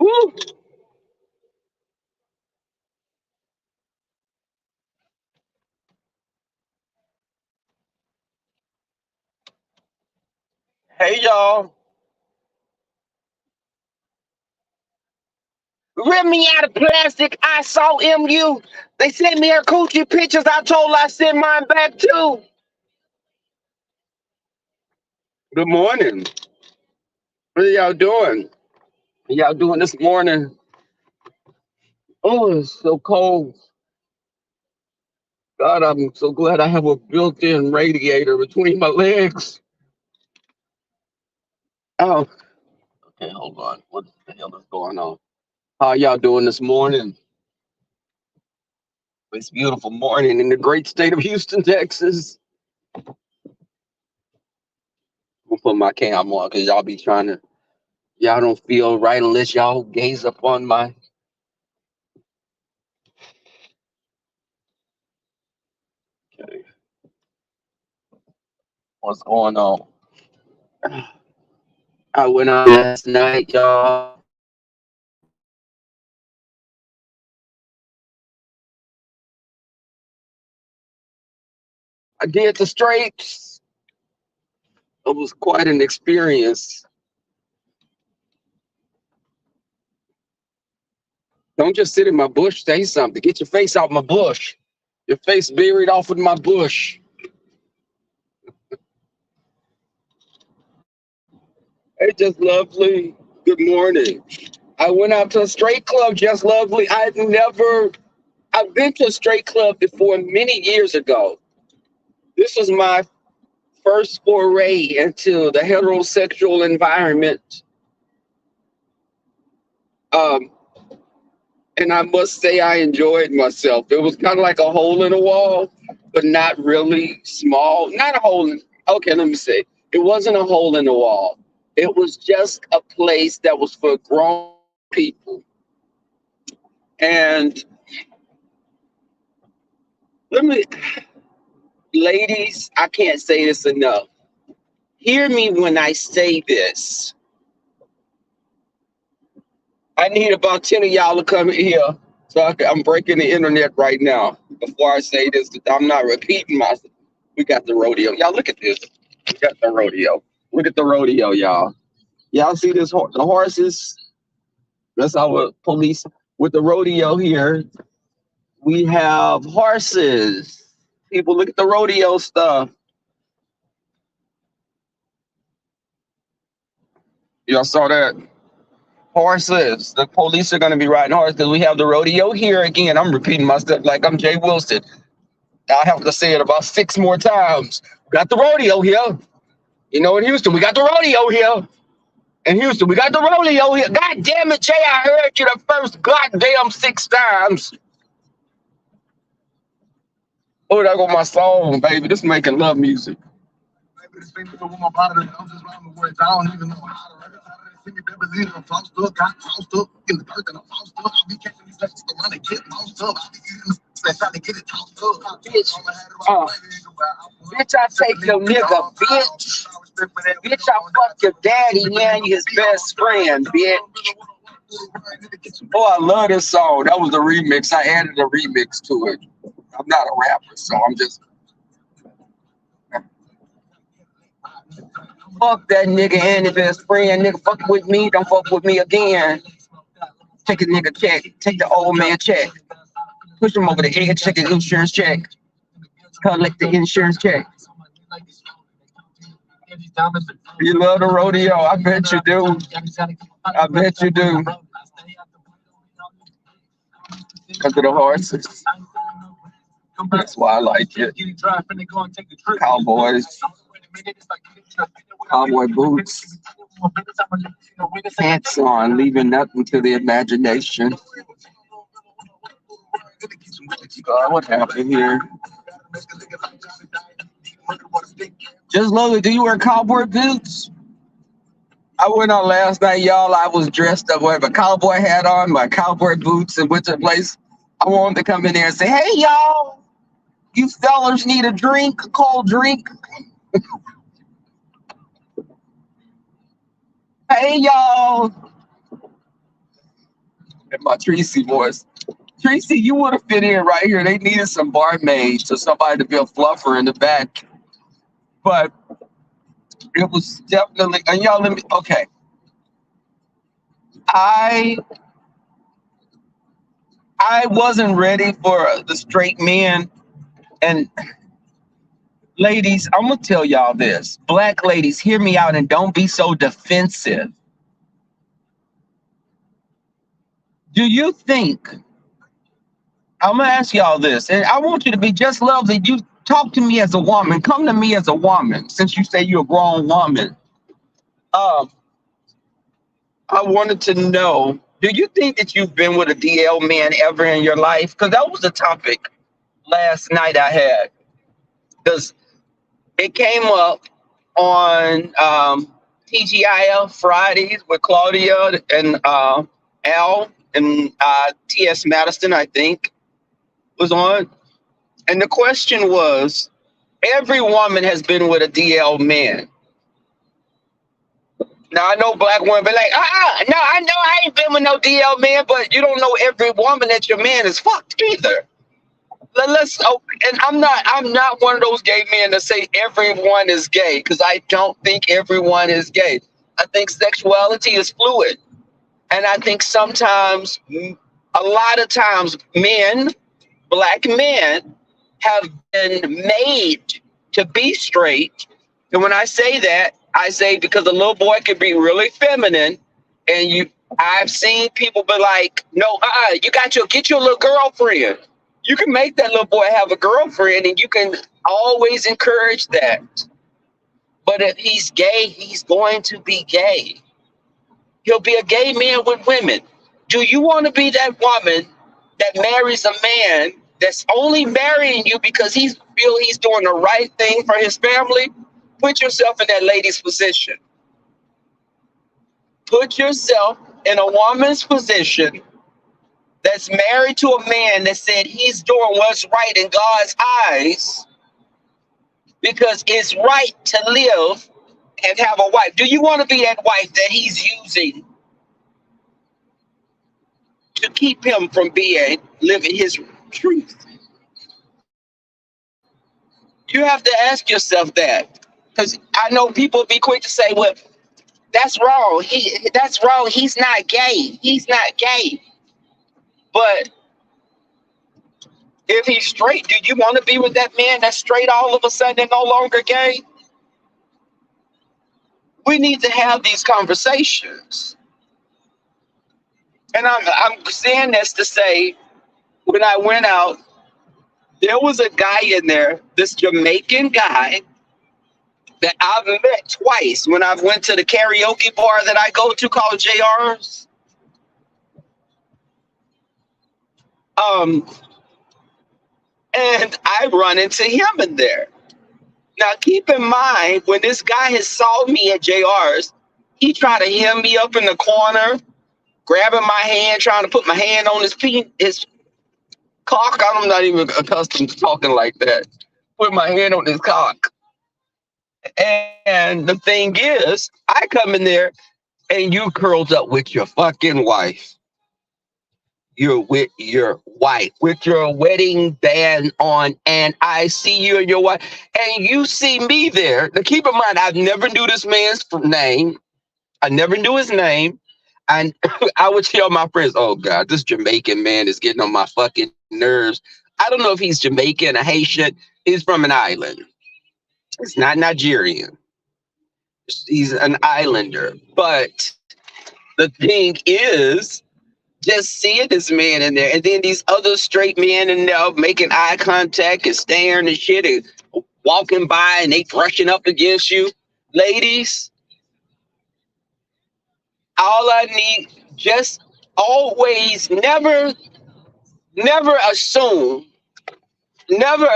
Woo. Hey y'all, rip me out of plastic. I saw MU. They sent me her coochie pictures. I told her I sent mine back too. Good morning. What are y'all doing? What y'all doing this morning? Oh, it's so cold. God, I'm so glad I have a built-in radiator between my legs. Oh, okay, hold on. What the hell is going on? How y'all doing this morning? It's beautiful morning in the great state of Houston, Texas. I'll put my cam on because y'all be trying to. Y'all don't feel right unless y'all gaze upon my. Okay, what's going on? I went out last night, y'all. I did the straights. It was quite an experience. Don't just sit in my bush. Say something. Get your face out my bush. Your face buried off with my bush. Hey, just lovely. Good morning. I went out to a straight club, just lovely. I've been to a straight club before many years ago. This was my first foray into the heterosexual environment. Um, and I must say I enjoyed myself. It was kind of like a hole in a wall, but not really small. Not a hole in, okay, let me say. It wasn't a hole in the wall. It was just a place that was for grown people. And let me, ladies, I can't say this enough. Hear me when I say this. I need about 10 of y'all to come here. I'm breaking the internet right now. Before I say this, I'm not repeating myself. We got the rodeo. Y'all look at this. We got the rodeo. Look at the rodeo, y'all. Y'all see this? The horses. That's our police with the rodeo here. We have horses. People, look at the rodeo stuff. Y'all saw that? Horses. The police are going to be riding horses because we have the rodeo here again. I'm repeating myself like I'm Jay Wilson. I have to say it about 6 more times. We got the rodeo here. You know, in Houston, we got the rodeo here. In Houston, we got the rodeo here. God damn it, Jay, I heard you the first goddamn 6 times. Oh, there go my song, baby. This is making love music. Bitch, bitch, I take your nigga, bitch. Bitch, I fuck your daddy, man, you his best friend, bitch. Oh, I love this song. That was the remix. I added a remix to it. I'm not a rapper, so I'm just fuck that nigga and his best friend. Nigga, fuck with me, don't fuck with me again. Take a nigga check. Take the old man check. Push him over the edge, check his insurance check. Collect the insurance check. You love the rodeo. I bet you do. I bet you do. Because of the horses. That's why I like it. Cowboys. Cowboy boots. Pants on, leaving nothing to the imagination. God, what happened here? Just Lola, do you wear cowboy boots? I went out last night, y'all. I was dressed up with a cowboy hat on, my cowboy boots, and went to a place. I wanted to come in there and say, hey, y'all, you fellas need a drink, a cold drink? Hey, y'all. in my Tracy voice. Tracy, you would have fit in right here. They needed some barmaids or somebody to be a fluffer in the back. But it was definitely, and y'all let me, okay. I I wasn't ready for the straight men. And ladies, I'm gonna tell y'all this. Black ladies, hear me out and don't be so defensive. Do you think I'm gonna ask y'all this, and I want you to be just lovely. You talk to me as a woman, come to me as a woman, since you say you're a grown woman. Um, I wanted to know, do you think that you've been with a DL man ever in your life? Because that was the topic last night I had. Because it came up on TGIF Fridays with Claudia and Al and TS Madison, I think, was on. And the question was, every woman has been with a DL man. Now I know black women be like, no, I know I ain't been with no DL man, but you don't know every woman that your man is fucked either. And I'm not one of those gay men that say everyone is gay, because I don't think everyone is gay. I think sexuality is fluid. And I think sometimes, a lot of times, black men have been made to be straight. And when I say that, I say because a little boy can be really feminine, and I've seen people be like, no, get your little girlfriend. You can make that little boy have a girlfriend, and you can always encourage that. But if he's gay, he's going to be gay. He'll be a gay man with women. Do you want to be that woman that marries a man that's only marrying you because he feel he's doing the right thing for his family? Put yourself in that lady's position. Put yourself in a woman's position that's married to a man that said he's doing what's right in God's eyes because it's right to live and have a wife. Do you want to be that wife that he's using to keep him from living his truth? You have to ask yourself that, because I know people be quick to say, "Well, that's wrong. That's wrong. He's not gay. He's not gay." But if he's straight, do you want to be with that man that's straight all of a sudden and no longer gay? We need to have these conversations. And I'm saying this to say, when I went out, there was a guy in there, this Jamaican guy that I've met twice when I've went to the karaoke bar that I go to called JR's. And I run into him in there. Now, keep in mind, when this guy has saw me at JR's, he tried to hem me up in the corner, grabbing my hand, trying to put my hand on his cock. I'm not even accustomed to talking like that. Put my hand on his cock. And the thing is, I come in there and you curled up with your fucking wife. You're with your wife, with your wedding band on, and I see you and your wife, and you see me there. Now, keep in mind, I never knew this man's name. I never knew his name. And I would tell my friends, oh, God, this Jamaican man is getting on my fucking nerves. I don't know if he's Jamaican or Haitian. He's from an island. He's not Nigerian. He's an islander. But the thing is, just seeing this man in there, and then these other straight men in there making eye contact and staring and shit and walking by and they brushing up against you. Ladies, all I need, just always never assume, never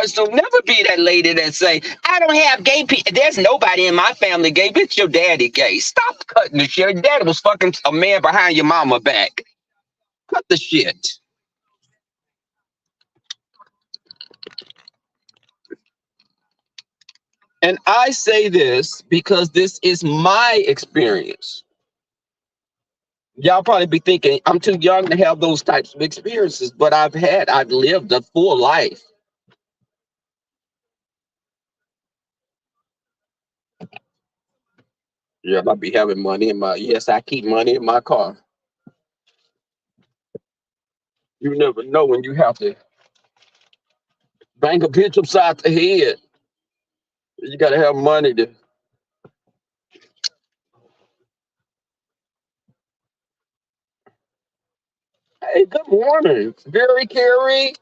be that lady that say, I don't have gay people. There's nobody in my family gay. Bitch, your daddy gay. Stop cutting the shit. Your daddy was fucking a man behind your mama back. Cut the shit. And I say this because this is my experience. Y'all probably be thinking I'm too young to have those types of experiences, but I've lived a full life. Yeah, I be having money in my yes, I keep money in my car. You never know when you have to bang a bitch upside the head. You gotta have money to. Hey, good morning, Very Carey.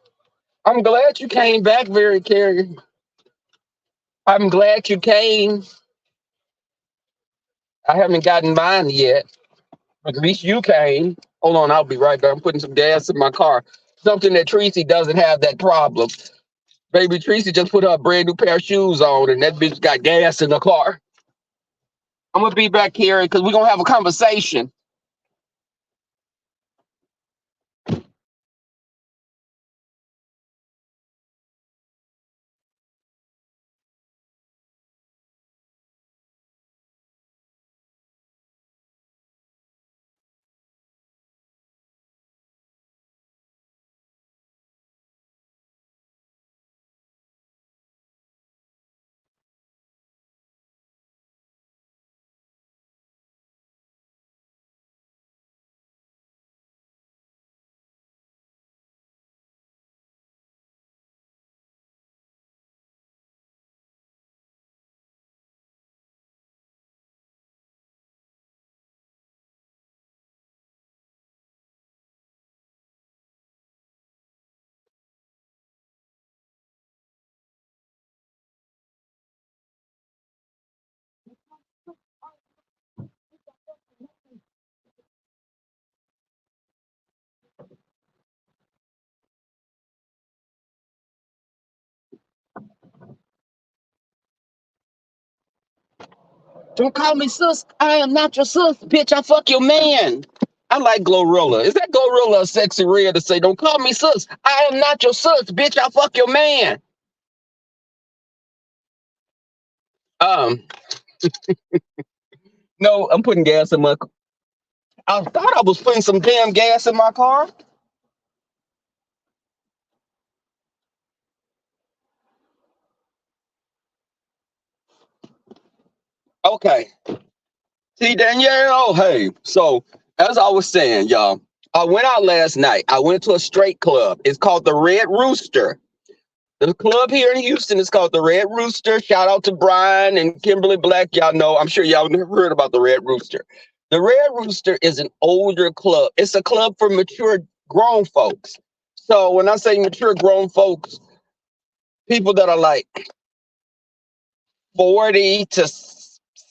I'm glad you came back, Very Carey. I'm glad you came. I haven't gotten mine yet, but at least you came. Hold on, I'll be right back. I'm putting some gas in my car. Something that Tracy doesn't have that problem. Baby Tracy just put her a brand new pair of shoes on, and that bitch got gas in the car. I'm gonna be back here because we're gonna have a conversation. Don't call me sis. I am not your sis, bitch. I fuck your man. I like Glorilla. Is that Glorilla a sexy red to say, don't call me sis? I am not your sis, bitch. I fuck your man. Um, no, I'm putting gas in my. I thought I was putting some damn gas in my car. Okay. See, Danielle. Hey, so as I was saying, y'all, I went out last night. I went to a straight club. It's called the Red Rooster. The club here in Houston is called the Red Rooster. Shout out to Brian and Kimberly Black. Y'all know, I'm sure y'all never heard about the Red Rooster. The Red Rooster is an older club. It's a club for mature grown folks. So when I say mature grown folks, people that are like 40 to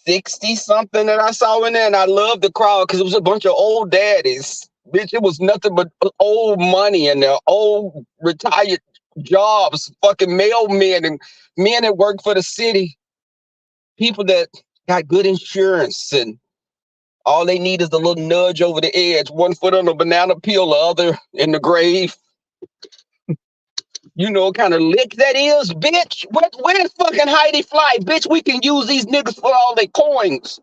60 something that I saw in there. And I loved the crowd because it was a bunch of old daddies. Bitch, it was nothing but old money in there, old retired jobs, fucking mailmen and men that work for the city, people that got good insurance and all they need is a little nudge over the edge, one foot on a banana peel, the other in the grave. You know what kind of lick that is, bitch? Where's fucking Heidi Fly? Bitch, we can use these niggas for all their coins.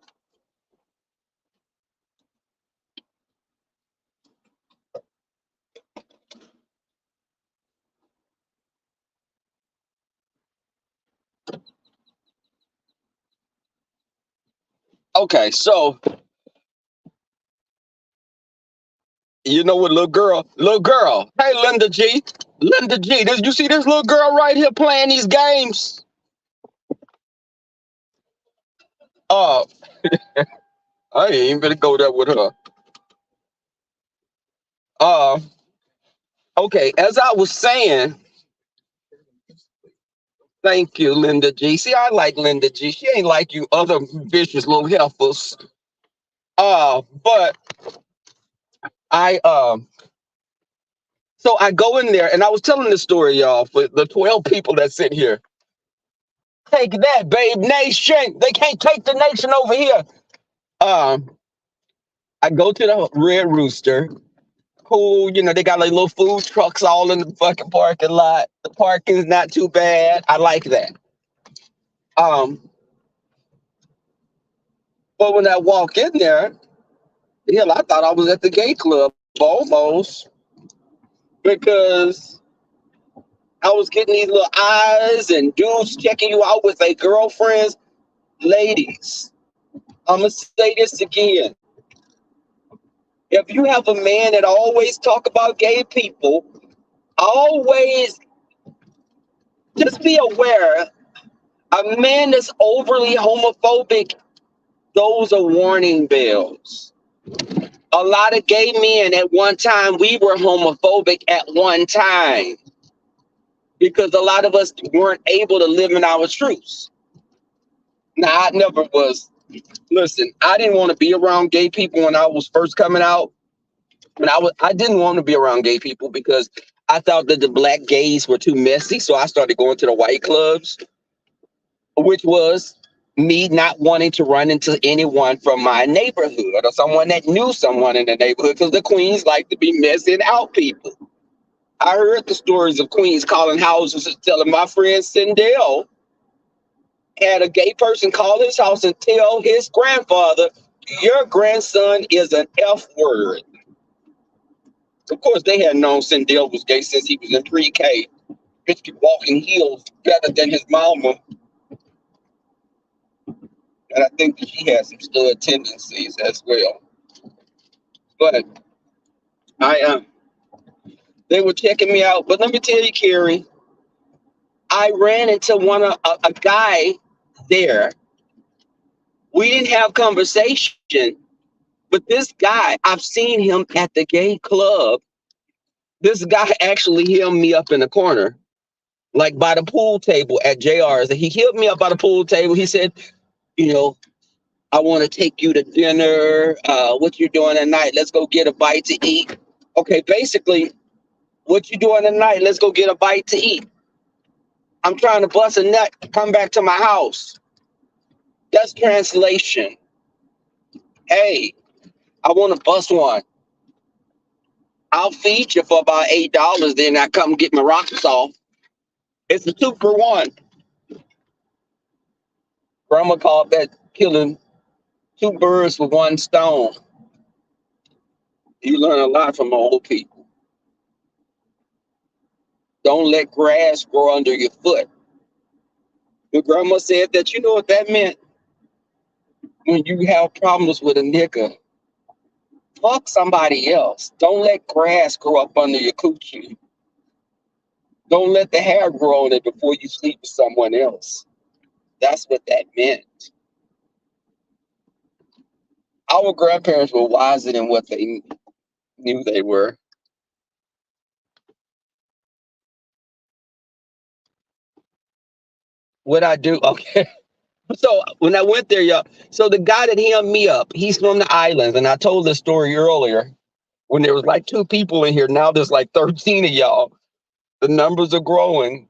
Okay, so you know what, little girl. Hey, Linda G. This you see this little girl right here playing these games? Uh, I ain't even gonna go there with her. Uh, okay. As I was saying, thank you, Linda G. See, I like Linda G. She ain't like you other vicious little heifers. But I so I go in there and I was telling this story, y'all, for the 12 people that sit here. Take that, babe nation. They can't take the nation over here. Um, I go to the Red Rooster. Cool, you know, they got like little food trucks all in the fucking parking lot. The parking's not too bad. I like that. Um, but when I walk in there, Hell, I thought I was at the gay club almost because I was getting these little eyes and dudes checking you out with their girlfriends. Ladies, I'm gonna say this again. If you have a man that always talk about gay people, always just be aware. A man that's overly homophobic, those are warning bells. A lot of gay men at one time, we were homophobic at one time because a lot of us weren't able to live in our truths. Now, I never was. Listen, I didn't want to be around gay people when I was first coming out. I didn't want to be around gay people because I thought that the black gays were too messy. So I started going to the white clubs, which was me not wanting to run into anyone from my neighborhood or someone that knew someone in the neighborhood because the queens like to be messing out people. I heard the stories of queens calling houses and telling my friend Sindel had a gay person call his house and tell his grandfather, your grandson is an F word. Of course, they had known Sindel was gay since he was in pre-K. Bitch could walk in heels better than his mama. And I think that she had some stud tendencies as well. But I they were checking me out. But let me tell you, Carrie, I ran into a guy there. We didn't have conversation, but this guy, I've seen him at the gay club. This guy actually held me up in the corner, like by the pool table at JR's. He held me up by the pool table. He said, you know, I want to take you to dinner. What you doing tonight? Let's go get a bite to eat. Okay, basically, what you doing tonight? Let's go get a bite to eat. I'm trying to bust a nut, come back to my house. That's translation. Hey, I want to bust one. I'll feed you for about $8. Then I come get my rocks off. It's a 2 for 1. Grandma called that killing 2 birds with 1 stone. You learn a lot from old people. Don't let grass grow under your foot. Your grandma said that, you know what that meant? When you have problems with a nigga, fuck somebody else. Don't let grass grow up under your coochie. Don't let the hair grow on it before you sleep with someone else. That's what that meant. Our grandparents were wiser than what they knew they were. What I do? Okay. So when I went there, y'all, so the guy that held me up, he's from the islands, and I told this story earlier when there was like 2 people in here. Now there's like 13 of y'all. The numbers are growing.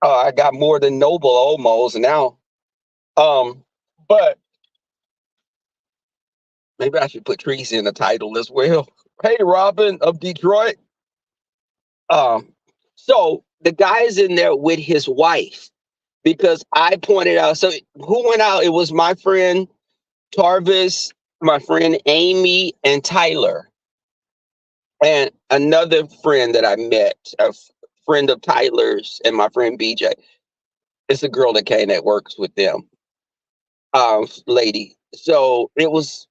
I got more than Noble almost now. Um, but maybe I should put Treasy in the title as well. Hey, Robin of Detroit. Um, so the guy's in there with his wife because I pointed out. So who went out? It was my friend Tarvis, my friend Amy, and Tyler, and another friend that I met, friend of Tyler's, and my friend BJ. It's a girl that came that works with them, lady. So it was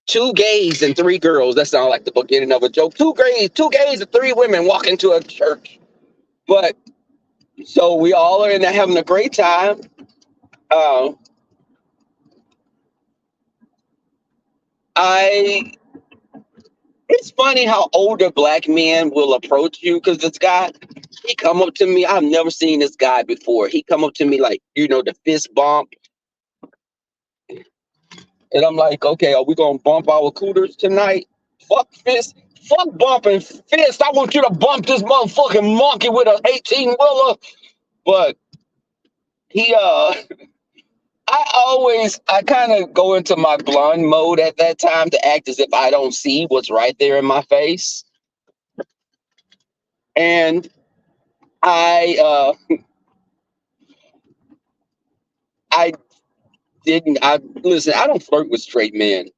2 gays and 3 girls. That sounds like the beginning of a joke. Two gays, and 3 women walk into a church. But so we all are in there having a great time. Uh, I It's funny how older black men will approach you because this guy, he come up to me. I've never seen this guy before. He come up to me like, the fist bump. And I'm like, okay, are we gonna bump our cooters tonight? Fuck fist. Fuck bumping fist. I want you to bump this motherfucking monkey with an 18-wheeler. But he I kind of go into my blonde mode at that time to act as if I don't see what's right there in my face. And I didn't I listen, I don't flirt with straight men.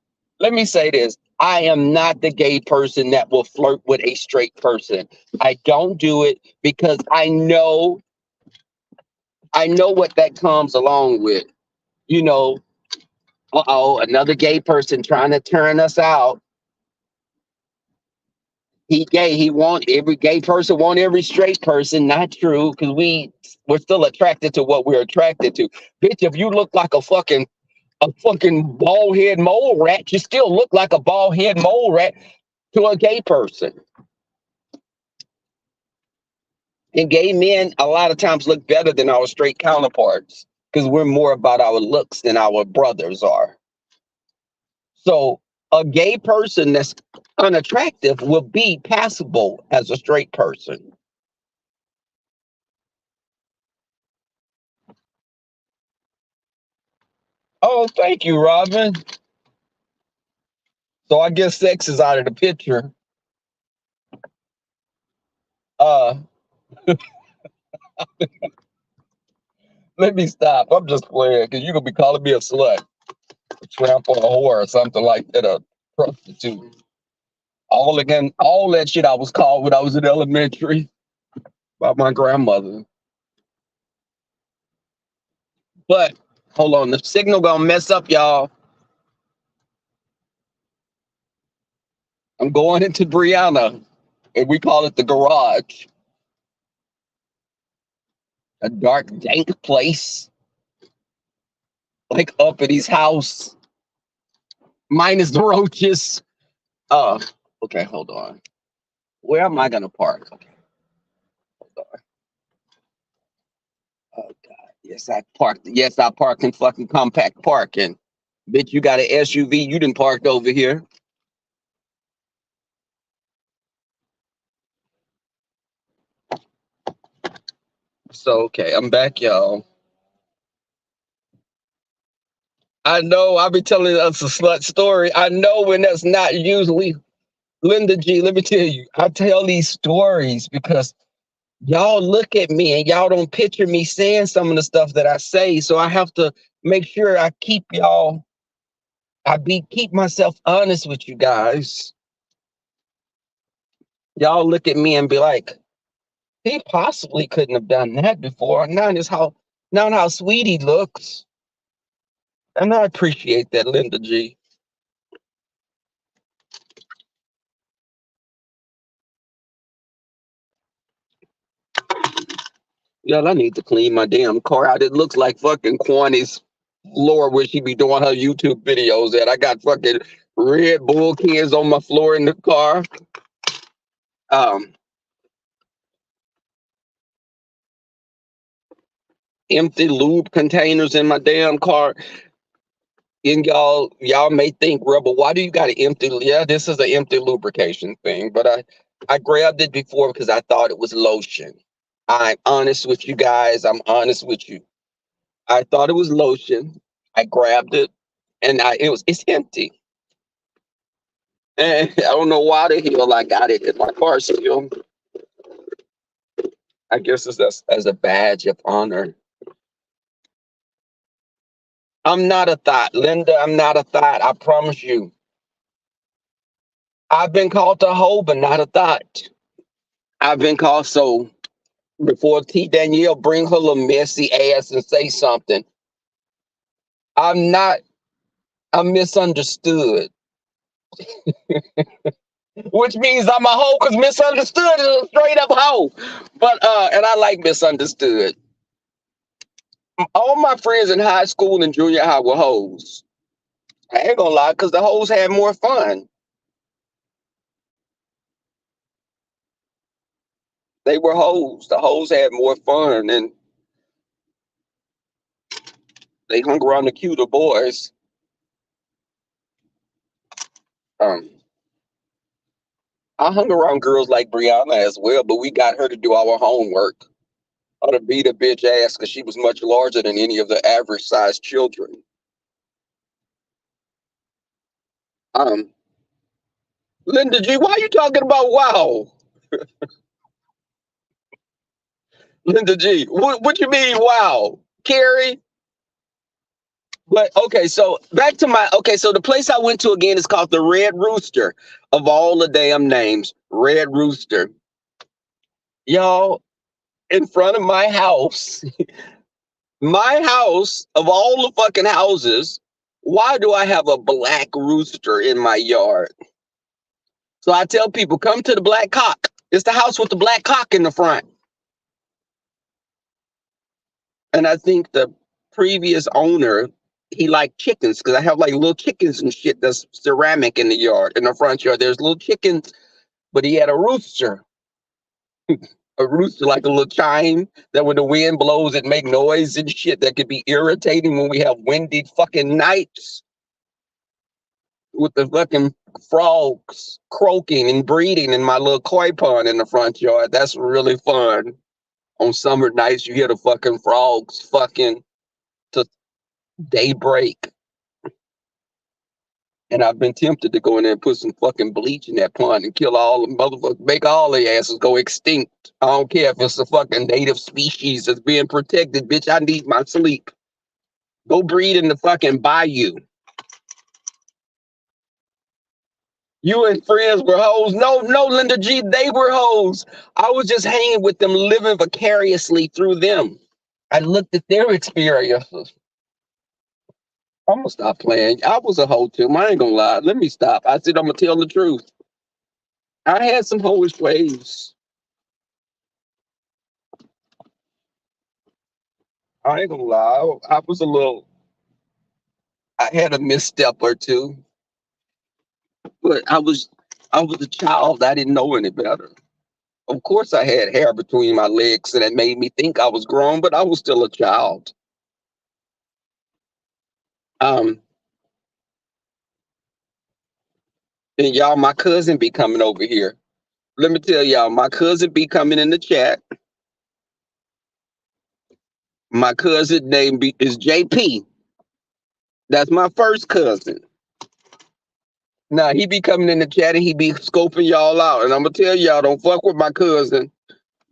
Let me say this. I am not the gay person that will flirt with a straight person. I don't do it because I know what that comes along with. You know, uh-oh, another gay person trying to turn us out. He gay. He want every gay person want every straight person. Not true, because we're still attracted to what we're attracted to. Bitch, if you look like a fucking bald head mole rat, you still look like a bald head mole rat to a gay person. And gay men a lot of times look better than our straight counterparts because we're more about our looks than our brothers are. So a gay person that's unattractive will be passable as a straight person. Oh, thank you, Robin. So I guess sex is out of the picture. Uh, Let me stop. I'm just playing because you're gonna be calling me a slut, a tramp, or a whore, or something like that, a prostitute. All that shit I was called when I was in elementary by my grandmother. But hold on, the signal gonna mess up, y'all. I'm going into Brianna, and we call it the garage, a dark, dank place, like Uppity house, minus the roaches. Uh, okay, hold on. Where am I gonna park? Okay, hold on. Oh God, yes, I parked. Yes, I parked in fucking compact parking. Bitch, you got an SUV. You didn't parked over here. So okay, I'm back, y'all. I know I be telling us a slut story. I know when that's not usually Linda G. Let me tell you, I tell these stories because y'all look at me and y'all don't picture me saying some of the stuff that I say. So I have to make sure I keep myself honest with you guys. Y'all look at me and be like, he possibly couldn't have done that before. Now how sweet he looks. And I appreciate that, Linda G. Y'all, I need to clean my damn car out. It looks like fucking Kwani's floor where she be doing her YouTube videos at. I got fucking Red Bull cans on my floor in the car. Um, Empty lube containers in my damn car. And y'all may think, Rebel, why do you got an empty? Yeah, this is an empty lubrication thing, but I grabbed it before because I thought it was lotion. I'm honest with you guys. I'm honest with you. I thought it was lotion. I grabbed it, and it's empty. And I don't know why the hell I got it in my car still. I guess it's as a badge of honor. I'm not a thought, Linda. I'm not a thought. I promise you. I've been called a hoe, but not a thought. I've been called so before T Danielle bring her little messy ass and say something. I'm not. I'm misunderstood, which means I'm a hoe because misunderstood is a straight up hoe. But and I like misunderstood. All my friends in high school and junior high were hoes. I ain't gonna lie, because the hoes had more fun. They were hoes. The hoes had more fun, and they hung around the cuter boys. Um, I hung around girls like Brianna as well, but we got her to do our homework. Or to beat a bitch ass because she was much larger than any of the average sized children. Um, Linda G, why are you talking about wow? Linda G, what you mean wow? Carrie, But okay, so back to my okay, so the place I went to again is called the Red Rooster of all the damn names. Red Rooster. Y'all, in front of my house of all the fucking houses, why do I have a black rooster in my yard? So I tell people, come to the Black Cock. It's the house with the black cock in the front. And I think the previous owner, he liked chickens because I have like little chickens and shit that's ceramic in the yard, in the front yard. There's little chickens, but he had a rooster like a little chime that when the wind blows, it make noise and shit that could be irritating when we have windy fucking nights with the fucking frogs croaking and breeding in my little koi pond in the front yard. That's really fun. On summer nights, you hear the fucking frogs fucking to daybreak. And I've been tempted to go in there and put some fucking bleach in that pond and kill all the motherfuckers, make all the asses go extinct. I don't care if it's a fucking native species that's being protected, bitch. I need my sleep. Go breed in the fucking bayou. You and friends were hoes. No, no, Linda G, they were hoes. I was just hanging with them, living vicariously through them. I looked at their experiences. I'm gonna stop playing. I was a hoe too. I ain't gonna lie. Let me stop. I said I'm gonna tell the truth. I had some hoish ways. I ain't gonna lie. I was a little. I had a misstep or two, but I was a child. I didn't know any better. Of course, I had hair between my legs, and it made me think I was grown, but I was still a child. Um, and y'all, my cousin be coming over here. Let me tell y'all, my cousin be coming in the chat. My cousin is JP. That's my first cousin. Now he be coming in the chat and he be scoping y'all out. And I'm gonna tell y'all, don't fuck with my cousin.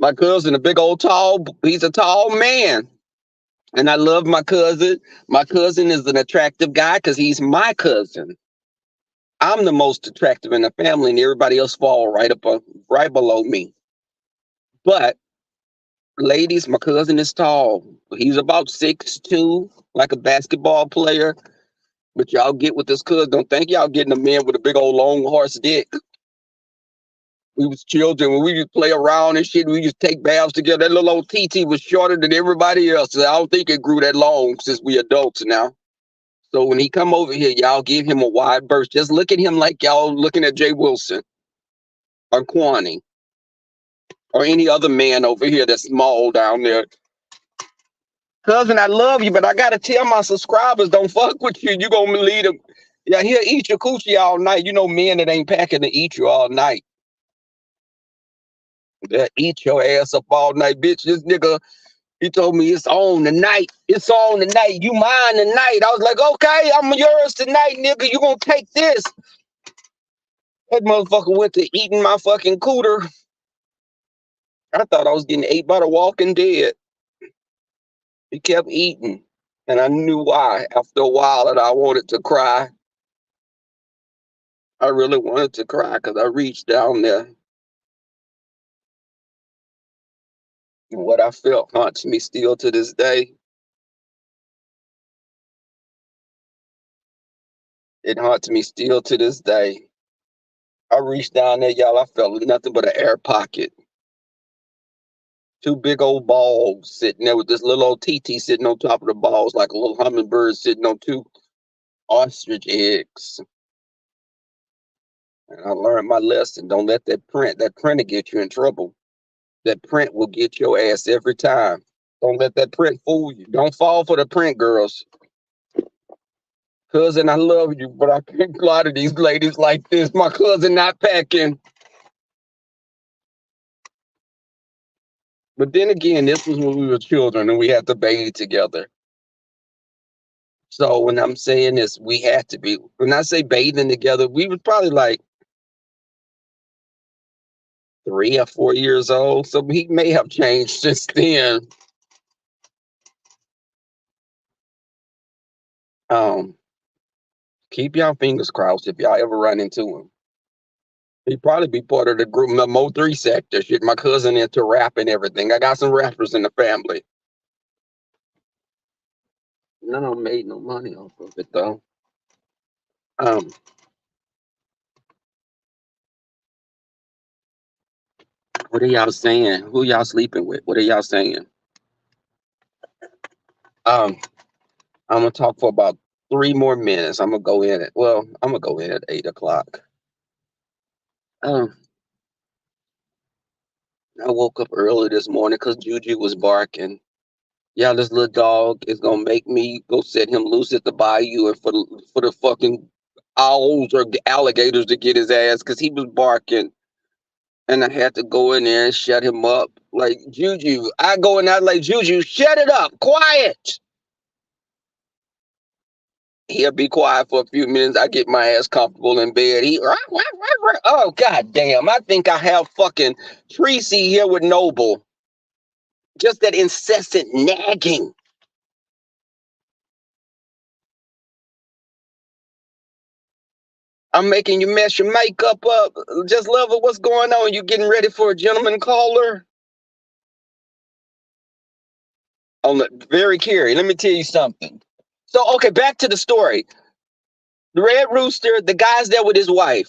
My cousin, a big old tall, he's a tall man. And I love my cousin. My cousin is an attractive guy because he's my cousin. I'm the most attractive in the family, and everybody else fall right below me. But ladies, my cousin is tall. He's about 6'2", like a basketball player. But y'all get with this cousin. Don't think y'all getting a man with a big old long horse dick. We was children when we used to play around and shit. We used to take baths together. That little old TT was shorter than everybody else. I don't think it grew that long since we adults now. So when he come over here, y'all give him a wide berth. Just look at him like y'all looking at Jay Wilson or Kwani or any other man over here that's small down there. Cousin, I love you, but I gotta tell my subscribers, don't fuck with you. You gonna lead them. Yeah, he'll eat your coochie all night. You know, men that ain't packing to eat you all night. They'll eat your ass up all night, bitch. This nigga, he told me it's on tonight. It's on tonight. You mine tonight. I was like, okay, I'm yours tonight, nigga. You gonna take this. That motherfucker went to eating my fucking cooter. I thought I was getting ate by the Walking Dead. He kept eating. And I knew why. After a while that I wanted to cry. I really wanted to cry because I reached down there. And what I felt haunts me still to this day. It haunts me still to this day. I reached down there, y'all. I felt nothing but an air pocket. Two big old balls sitting there with this little old TT sitting on top of the balls like a little hummingbird sitting on two ostrich eggs. And I learned my lesson. Don't let that print. That print will get you in trouble. That print will get your ass every time. Don't let that print fool you. Don't fall for the print, girls. Cousin, I love you, but I can't lie to these ladies like this. My cousin not packing. But then again, this was when we were children and we had to bathe together. So when I'm saying this, we had to be, when I say bathing together, we was probably like 3 or 4 years old. So he may have changed since then. Um, keep y'all fingers crossed if y'all ever run into him. He'd probably be part of the group, the Mo3 sector. Shit, my cousin into rap and everything. I got some rappers in the family. None of them made no money off of it though. Um, what are y'all saying? Who y'all sleeping with? What are y'all saying? Um, I'm gonna talk for about 3 more minutes. I'm gonna go in at I'm gonna go in at 8 o'clock. Um, I woke up early this morning because Juju was barking. Yeah, this little dog is gonna make me go set him loose at the bayou and for the fucking owls or the alligators to get his ass because he was barking, and I had to go in there and shut him up. Like Juju, I go in there like Juju, shut it up, quiet. He'll be quiet for a few minutes. I get my ass comfortable in bed. Oh god damn! I think I have fucking Tracy here with Noble. Just that incessant nagging. I'm making you mess your makeup up. Just love it. What's going on? You getting ready for a gentleman caller? On the very Carrie. Let me tell you something. So okay, back to the story. The Red Rooster, the guy's there with his wife.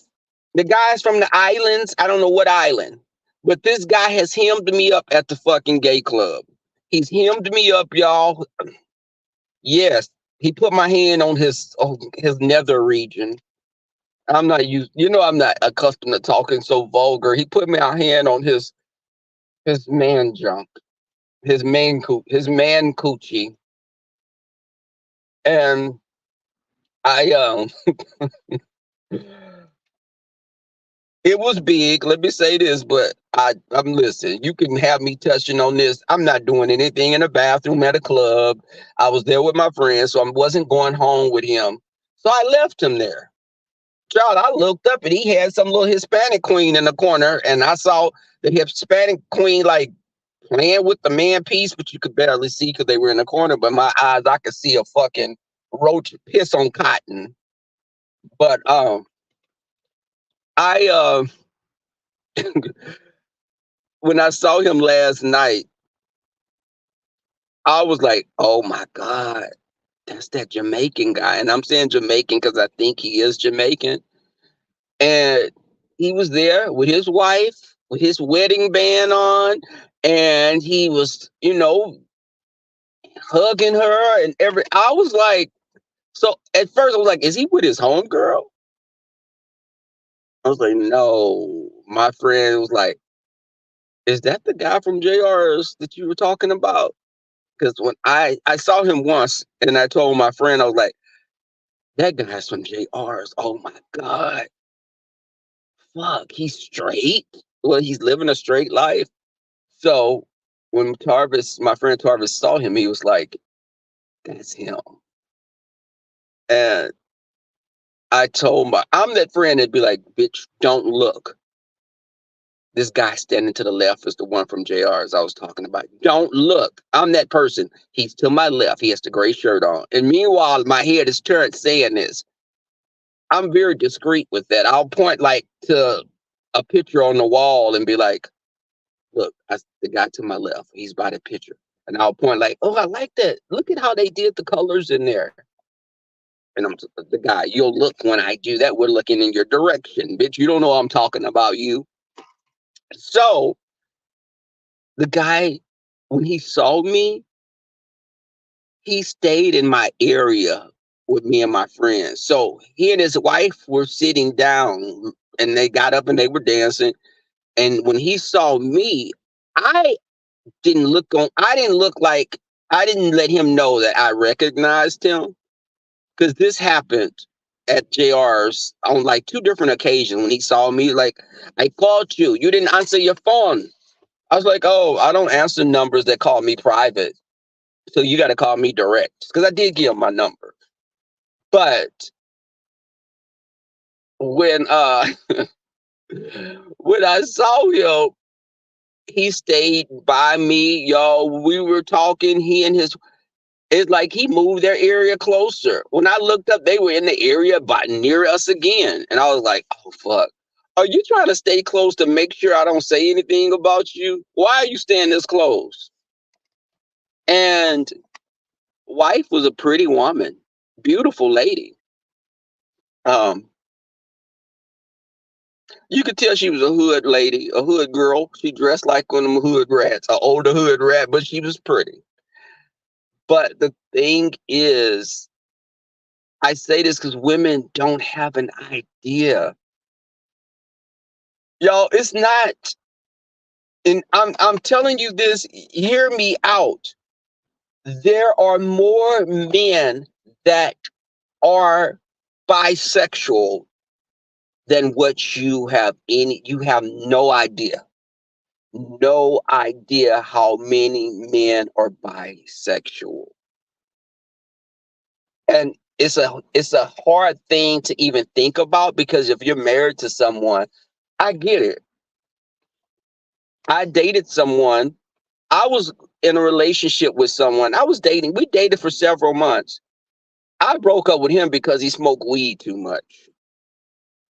The guy's from the islands. I don't know what island, but this guy has hemmed me up at the fucking gay club. He's hemmed me up, y'all. Yes, he put my hand on his nether region. I'm not used, I'm not accustomed to talking so vulgar. He put my hand on his man junk, his man coochie, and I it was big. Let me say this, but I'm listening. You can have me touching on this. I'm not doing anything in a bathroom at a club. I was there with my friends, so I wasn't going home with him. So I left him there. Child, I looked up and he had some little Hispanic queen in the corner, and I saw the Hispanic queen like playing with the man piece, but you could barely see because they were in the corner. But my eyes, I could see a fucking roach piss on cotton. But I when I saw him last night, I was like, oh my God, that's that Jamaican guy. And I'm saying Jamaican because I think he is Jamaican. And he was there with his wife, with his wedding band on, and he was, hugging her and I was like, so at first I was like, is he with his homegirl? I was like, no. My friend was like, is that the guy from JR's that you were talking about? Because when I saw him once and I told my friend, I was like, that guy's from JR's. Oh my God. Fuck, he's straight. Well, he's living a straight life. So when my friend Tarvis saw him, he was like, that's him. And I told I'm that friend that'd be like, bitch, don't look. This guy standing to the left is the one from JR's I was talking about. Don't look. I'm that person. He's to my left. He has the gray shirt on. And meanwhile, my head is turned saying this. I'm very discreet with that. I'll point like to a picture on the wall and be like, look, that's the guy to my left. He's by the picture. And I'll point like, oh, I like that. Look at how they did the colors in there. And I'm the guy, you'll look when I do that. We're looking in your direction, bitch. You don't know I'm talking about you. So the guy, when he saw me, he stayed in my area with me and my friends. So he and his wife were sitting down and they got up and they were dancing. And when he saw me, I I didn't look like, I didn't let him know that I recognized him because this happened at JR's on like 2 different occasions when he saw me. Like, I called you, you didn't answer your phone. I was like, oh, I don't answer numbers that call me private. So you got to call me direct because I did give him my number. But when when I saw him, he stayed by me, y'all. We were talking. He and his It's like he moved their area closer. When I looked up, they were in the area about near us again. And I was like, oh, fuck. Are you trying to stay close to make sure I don't say anything about you? Why are you staying this close? And wife was a pretty woman, beautiful lady. Um, you could tell she was a hood lady, a hood girl. She dressed like one of them hood rats, an older hood rat, but she was pretty. But the thing is, I say this because women don't have an idea. Y'all, it's not, and I'm telling you this, hear me out. There are more men that are bisexual than what you have no idea. No idea how many men are bisexual. And it's a hard thing to even think about because if you're married to someone, I get it. I dated someone. I was in a relationship with someone. I was dating. We dated for several months. I broke up with him because he smoked weed too much.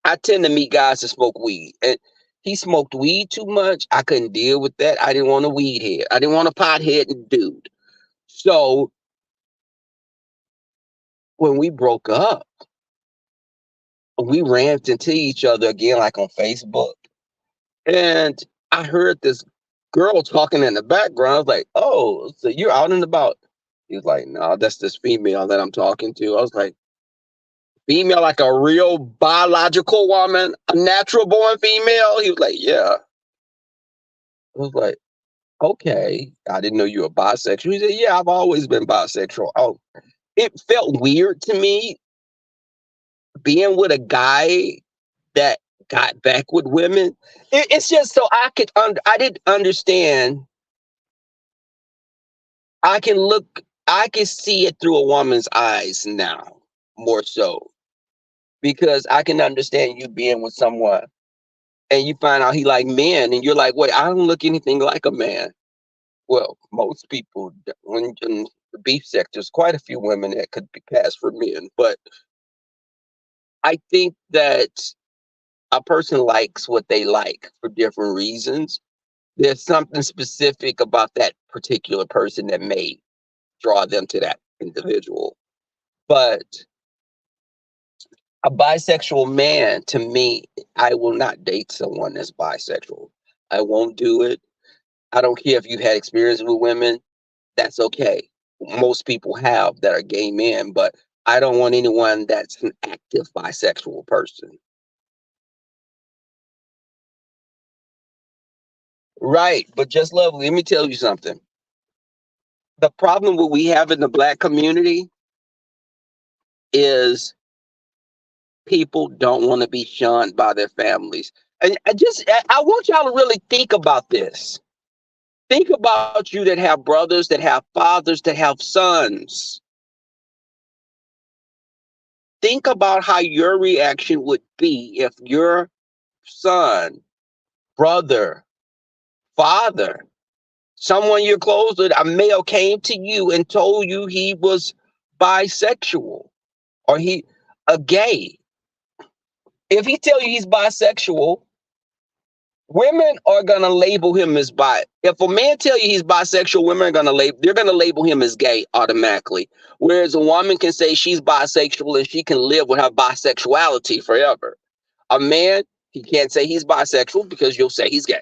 I tend to meet guys that smoke weed, and he smoked weed too much. I couldn't deal with that. I didn't want a weed head. I didn't want a pothead dude. So when we broke up, we ran into each other again, like on Facebook. And I heard this girl talking in the background. I was like, oh, so you're out and about. He was like, no, that's this female that I'm talking to. I was like, female, like a real biological woman, a natural born female? He was like, yeah. I was like, okay. I didn't know you were bisexual. He said, yeah, I've always been bisexual. Oh, it felt weird to me being with a guy that got back with women. It's just so I didn't understand. I can see it through a woman's eyes now, more so, because I can understand you being with someone and you find out he like men and you're like, wait, I don't look anything like a man. Well, most people, when in the beef sector, there's quite a few women that could be passed for men, but I think that a person likes what they like for different reasons. There's something specific about that particular person that may draw them to that individual. But a bisexual man, to me, I will not date someone that's bisexual. I won't do it. I don't care if you've had experience with women. That's okay. Most people have that are gay men, but I don't want anyone that's an active bisexual person. Right. But just lovely. Let me tell you something. The problem what we have in the black community is people don't want to be shunned by their families. And I want y'all to really think about this. Think about you that have brothers, that have fathers, that have sons. Think about how your reaction would be if your son, brother, father, someone you're close with, a male came to you and told you he was bisexual or he a gay. If he tell you he's bisexual, women are gonna label him as bi. If a man tell you he's bisexual, women are gonna they're gonna label him as gay automatically. Whereas a woman can say she's bisexual and she can live with her bisexuality forever. A man, he can't say he's bisexual because you'll say he's gay.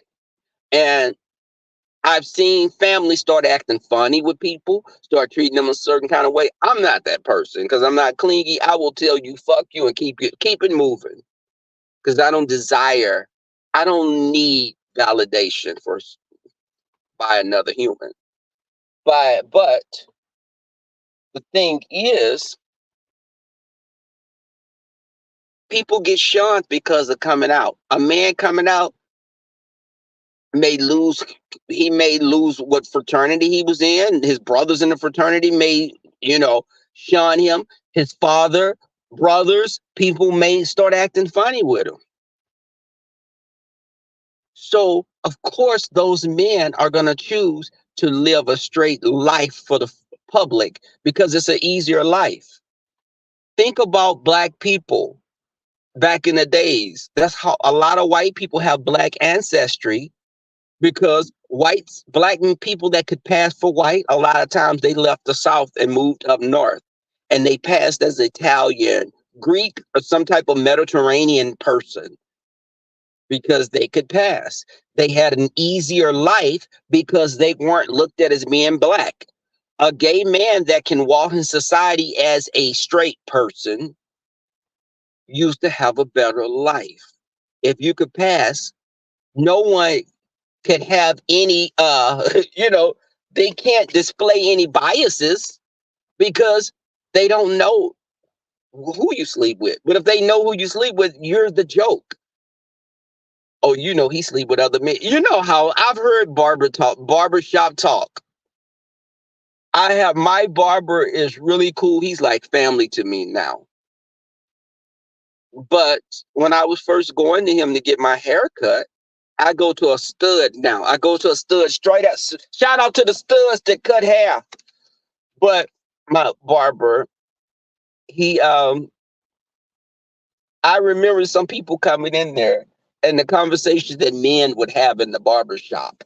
And I've seen families start acting funny with people, start treating them a certain kind of way. I'm not that person because I'm not clingy. I will tell you, fuck you, and keep it moving. Because I don't need validation by another human. But the thing is, people get shunned because of coming out. A man coming out may lose he may lose what fraternity he was in. His brothers in the fraternity may, shun him. His father, brothers, people may start acting funny with him. So, of course, those men are going to choose to live a straight life public because it's an easier life. Think about black people back in the days. That's how a lot of white people have black ancestry because black people that could pass for white, a lot of times they left the South and moved up north, and they passed as Italian, Greek, or some type of Mediterranean person because they could pass. They had an easier life because they weren't looked at as being black. A gay man that can walk in society as a straight person used to have a better life. If you could pass, no one could have any you know, they can't display any biases because they don't know who you sleep with. But if they know who you sleep with, you're the joke. Oh, you know he sleep with other men. You know how I've heard barbershop talk. I have my barber is really cool. He's like family to me now. But when I was first going to him to get my hair cut, I go to a stud now. I go to a stud straight up. Shout out to the studs that cut hair. But my barber, he I remember some people coming in there and the conversations that men would have in the barber shop.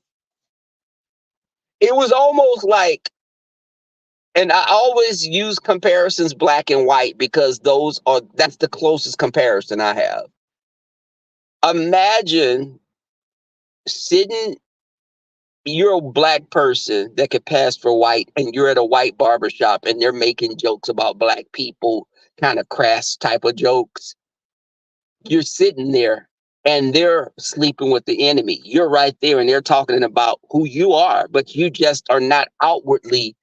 It was almost like, and I always use comparisons black and white because that's the closest comparison I have. Imagine sitting, you're a black person that could pass for white, and you're at a white barbershop and they're making jokes about black people, kind of crass type of jokes. You're sitting there and they're sleeping with the enemy. You're right there and they're talking about who you are, but you just are not outwardly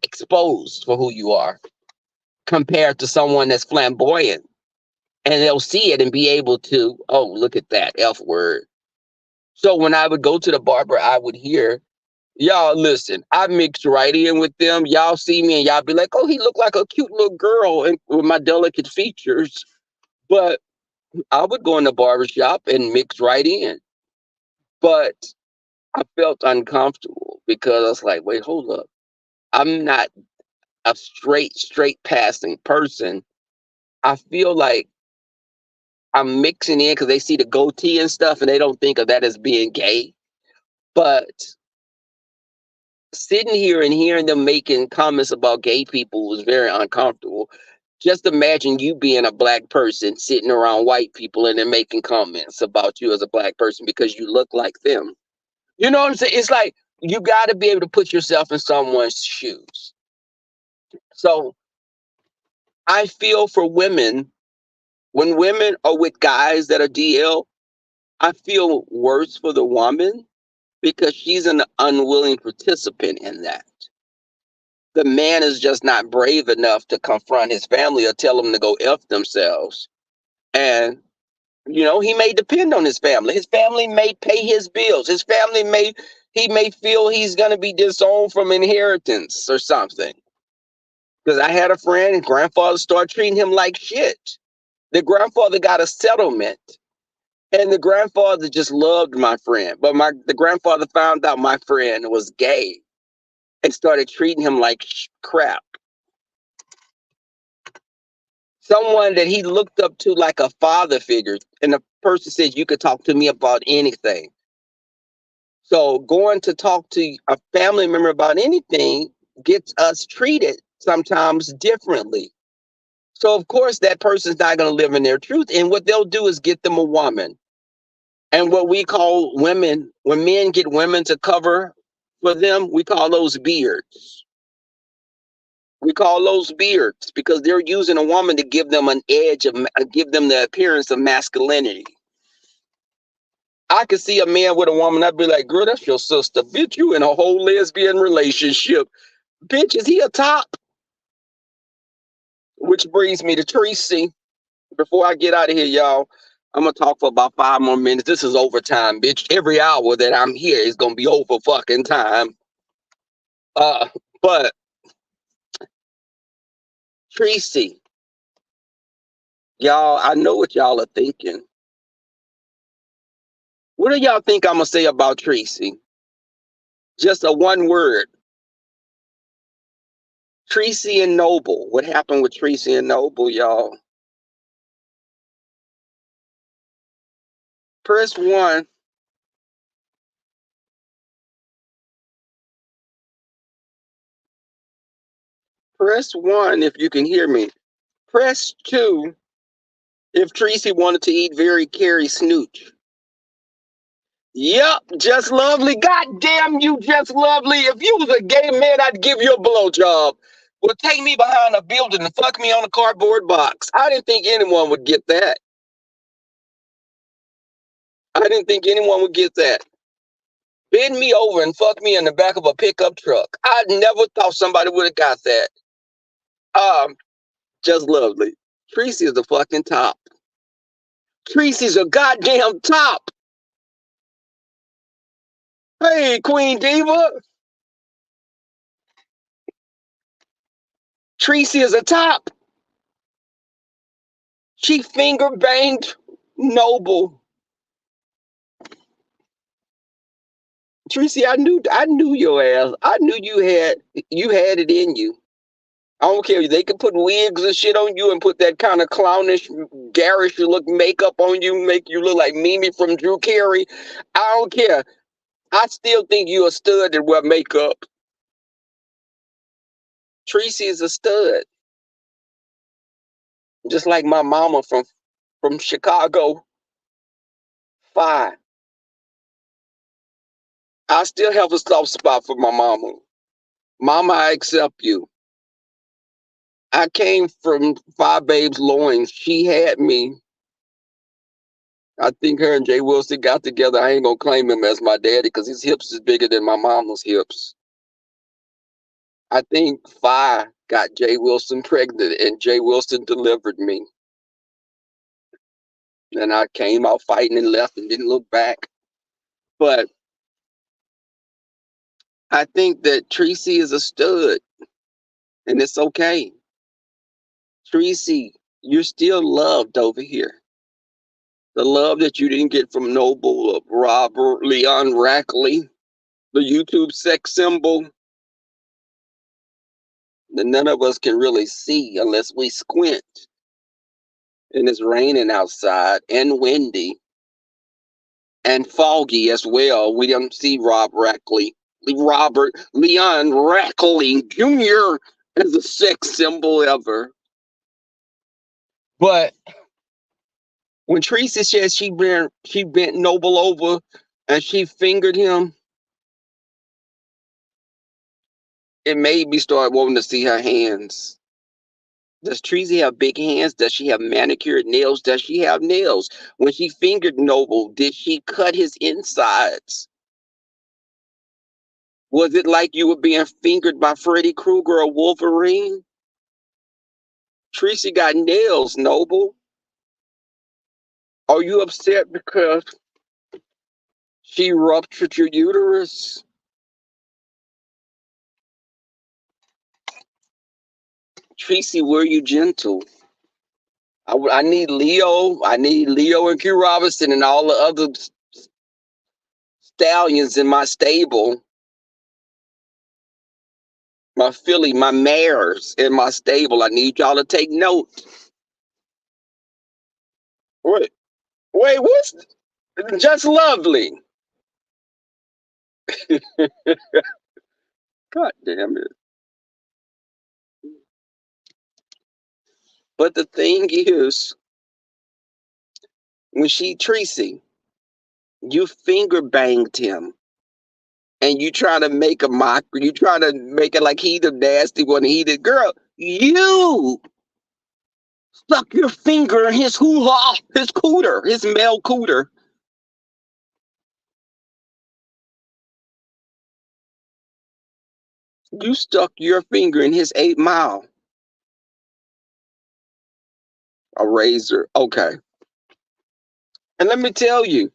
exposed for who you are compared to someone that's flamboyant. And they'll see it and be able to, oh, look at that F word. So when I would go to the barber, I would hear, y'all listen, I mixed right in with them. Y'all see me and y'all be like, oh, he looked like a cute little girl and with my delicate features. But I would go in the barbershop and mix right in. But I felt uncomfortable because I was like, wait, hold up. I'm not a straight passing person. I feel like I'm mixing in because they see the goatee and stuff and they don't think of that as being gay. But sitting here and hearing them making comments about gay people was very uncomfortable. Just imagine you being a black person sitting around white people and they're making comments about you as a black person because you look like them. You know what I'm saying? It's like you got to be able to put yourself in someone's shoes. So I feel for women, when women are with guys that are DL, I feel worse for the woman because she's an unwilling participant in that. The man is just not brave enough to confront his family or tell them to go F themselves. And, you know, he may depend on his family. His family may pay his bills. He may feel he's going to be disowned from inheritance or something. Because I had a friend, his grandfather started treating him like shit. The grandfather got a settlement. And the grandfather just loved my friend. But the grandfather found out my friend was gay and started treating him like crap. Someone that he looked up to like a father figure. And the person said, you could talk to me about anything. So going to talk to a family member about anything gets us treated sometimes differently. So of course that person's not going to live in their truth. And what they'll do is get them a woman. And what we call women, when men get women to cover for them, we call those beards. We call those beards because they're using a woman to give them an edge of, give them the appearance of masculinity. I could see a man with a woman, I'd be like, girl, that's your sister. Bitch, you in a whole lesbian relationship. Bitch, is he a top? Which brings me to Tracy. Before I get out of here, y'all, I'm going to talk for about 5 more minutes. This is overtime, bitch. Every hour that I'm here is going to be over fucking time. But Tracy, y'all, I know what y'all are thinking. What do y'all think I'm going to say about Tracy? Just a one word. Tracy and Noble. What happened with Tracy and Noble, y'all? Press 1. Press 1 if you can hear me. Press 2 if Tracy wanted to eat very Carrie Snooch. Yep, Just Lovely. God damn you, Just Lovely. If you was a gay man, I'd give you a blowjob. Well, take me behind a building and fuck me on a cardboard box. I didn't think anyone would get that. I didn't think anyone would get that. Bend me over and fuck me in the back of a pickup truck. I never thought somebody would have got that. Just Lovely. Tracy is the fucking top. Tracy's a goddamn top. Hey, Queen Diva. Tracy is a top. She finger banged Noble. Tracy, I knew your ass. I knew you had it in you. I don't care. They could put wigs and shit on you and put that kind of clownish, garish look makeup on you, make you look like Mimi from Drew Carey. I don't care. I still think you a stud that wear makeup. Tracy is a stud. Just like my mama from Chicago. 5. I still have a soft spot for my mama. Mama, I accept you. I came from 5 Babes loins. She had me. I think her and Jay Wilson got together. I ain't gonna claim him as my daddy because his hips is bigger than my mama's hips. I think 5 got Jay Wilson pregnant and Jay Wilson delivered me. And I came out fighting and left and didn't look back. But I think that Tracy is a stud and it's okay. Tracy, you're still loved over here. The love that you didn't get from Noble of Robert Leon Rackley, the YouTube sex symbol, that none of us can really see unless we squint. And it's raining outside and windy and foggy as well. We don't see Robert Leon Rackley Jr. as a sex symbol ever. But when Tracy said she bent Noble over and she fingered him, it made me start wanting to see her hands. Does Tracy have big hands? Does she have manicured nails? Does she have nails? When she fingered Noble, did she cut his insides? Was it like you were being fingered by Freddy Krueger or Wolverine? Tracy got nails, Noble. Are you upset because she ruptured your uterus? Tracy, were you gentle? I need Leo. I need Leo and Q Robinson and all the other stallions in my stable. My filly, my mares in my stable. I need y'all to take note. Wait, what's Just Lovely? God damn it. But the thing is, when Tracy, you finger banged him and you try to make a mockery, you try to make it like he the nasty one, he the girl. You stuck your finger in his hoo-ha, his cooter, his male cooter. You stuck your finger in his 8 Mile. A razor. Okay. And let me tell you,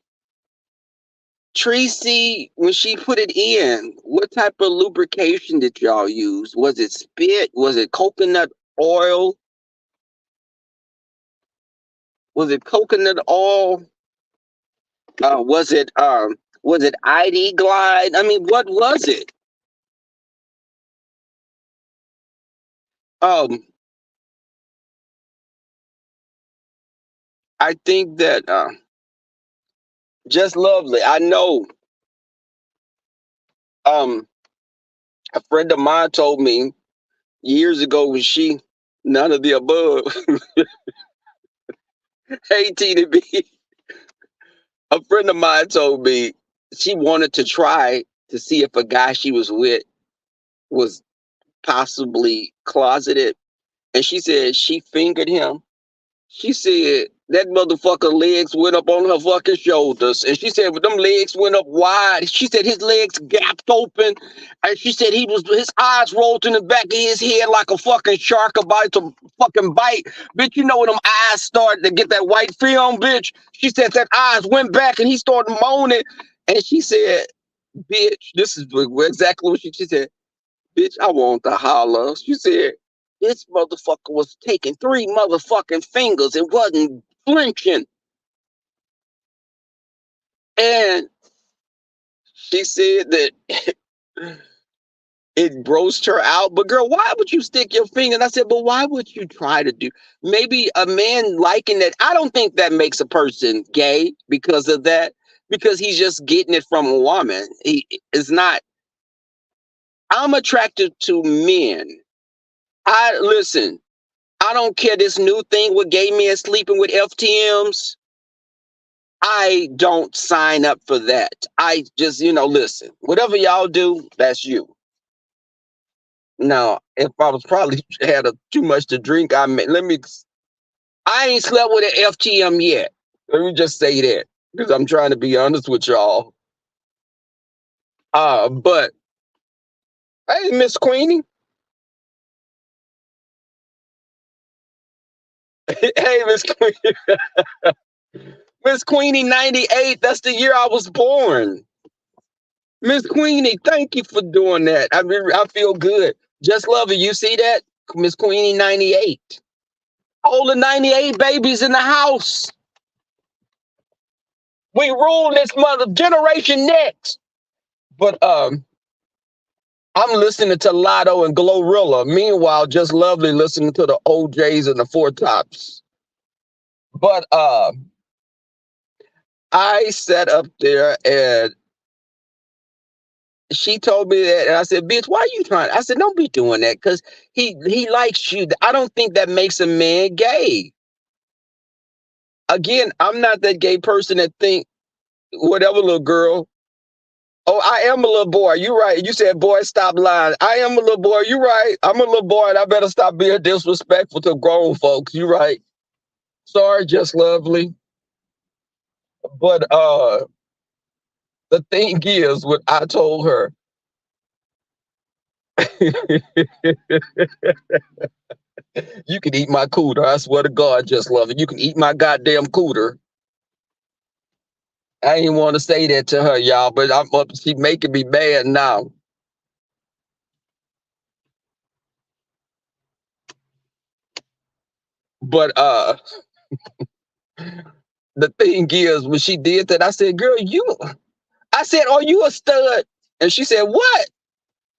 Tracy, when she put it in, what type of lubrication did y'all use? Was it spit? Was it coconut oil? Was it coconut oil? Was it ID Glide? I mean, what was it? Um, I think that just lovely. I know um a friend of mine told me years ago when she none of the above. Hey TDB. A friend of mine told me she wanted to try to see if a guy she was with was possibly closeted. And she said she fingered him. She said that motherfucker legs went up on her fucking shoulders. And she said, but them legs went up wide. She said his legs gapped open. And she said his eyes rolled in the back of his head like a fucking shark about to fucking bite. Bitch, you know when them eyes started to get that white film, bitch. She said that eyes went back and he started moaning. And she said, bitch, this is exactly what she said. Bitch, I want to holler. She said, this motherfucker was taking 3 motherfucking fingers. It wasn't flinching. And she said that it grossed her out. But girl, why would you stick your finger? And I said, but why would you try to do? Maybe a man liking that. I don't think that makes a person gay because of that. Because he's just getting it from a woman. He is not. I'm attracted to men. I listen. I don't care this new thing with gay men sleeping with FTMs. I don't sign up for that. I just, listen, whatever y'all do, that's you. Now, if I was probably had too much to drink, I ain't slept with an FTM yet. Let me just say that because I'm trying to be honest with y'all. But hey, Miss Queenie. Hey, Miss Queenie. Miss Queenie 98. That's the year I was born. Miss Queenie, thank you for doing that. I feel good. Just love it. You see that? Miss Queenie 98. All the 98 babies in the house. We rule this mother generation next. But I'm listening to Lotto and Glorilla. Meanwhile, just lovely listening to the OJs and the Four Tops. But I sat up there and she told me that, and I said, "Bitch, why are you trying?" I said, "Don't be doing that, because he likes you. I don't think that makes a man gay." Again, I'm not that gay person that think whatever, little girl. Oh, I am a little boy. You right. You said, boy, stop lying. I am a little boy. You right. I'm a little boy, and I better stop being disrespectful to grown folks. You right. Sorry, just lovely. But the thing is, what I told her, you can eat my cooter. I swear to God, just love it. You can eat my goddamn cooter. I ain't want to say that to her, y'all, but she making me mad now. But the thing is, when she did that, I said, "Girl, I said, are you a stud?" And she said, "What?"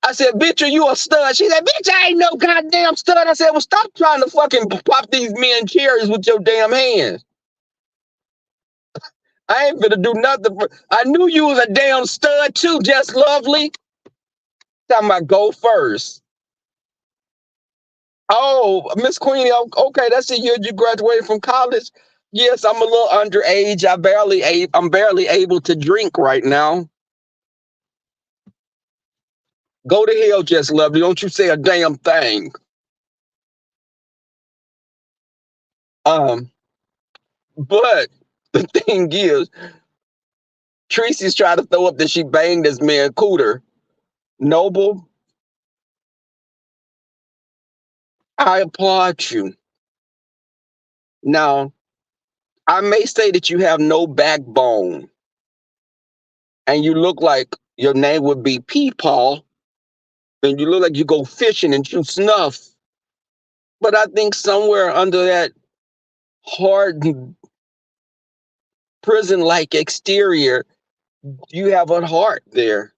I said, "Bitch, are you a stud?" She said, "Bitch, I ain't no goddamn stud." I said, "Well, stop trying to fucking pop these men cherries with your damn hands. I ain't gonna do nothing. I knew you was a damn stud too, just lovely." Talking about go first. Oh, Miss Queenie, okay, that's the year you graduated from college. Yes, I'm a little underage. I'm barely able to drink right now. Go to hell, just lovely. Don't you say a damn thing. Um, but the thing is, Tracy's trying to throw up that she banged this man Cooter. Noble, I applaud you. Now, I may say that you have no backbone and you look like your name would be Peepaw and you look like you go fishing and you snuff. But I think somewhere under that hard prison like exterior, you have a heart there.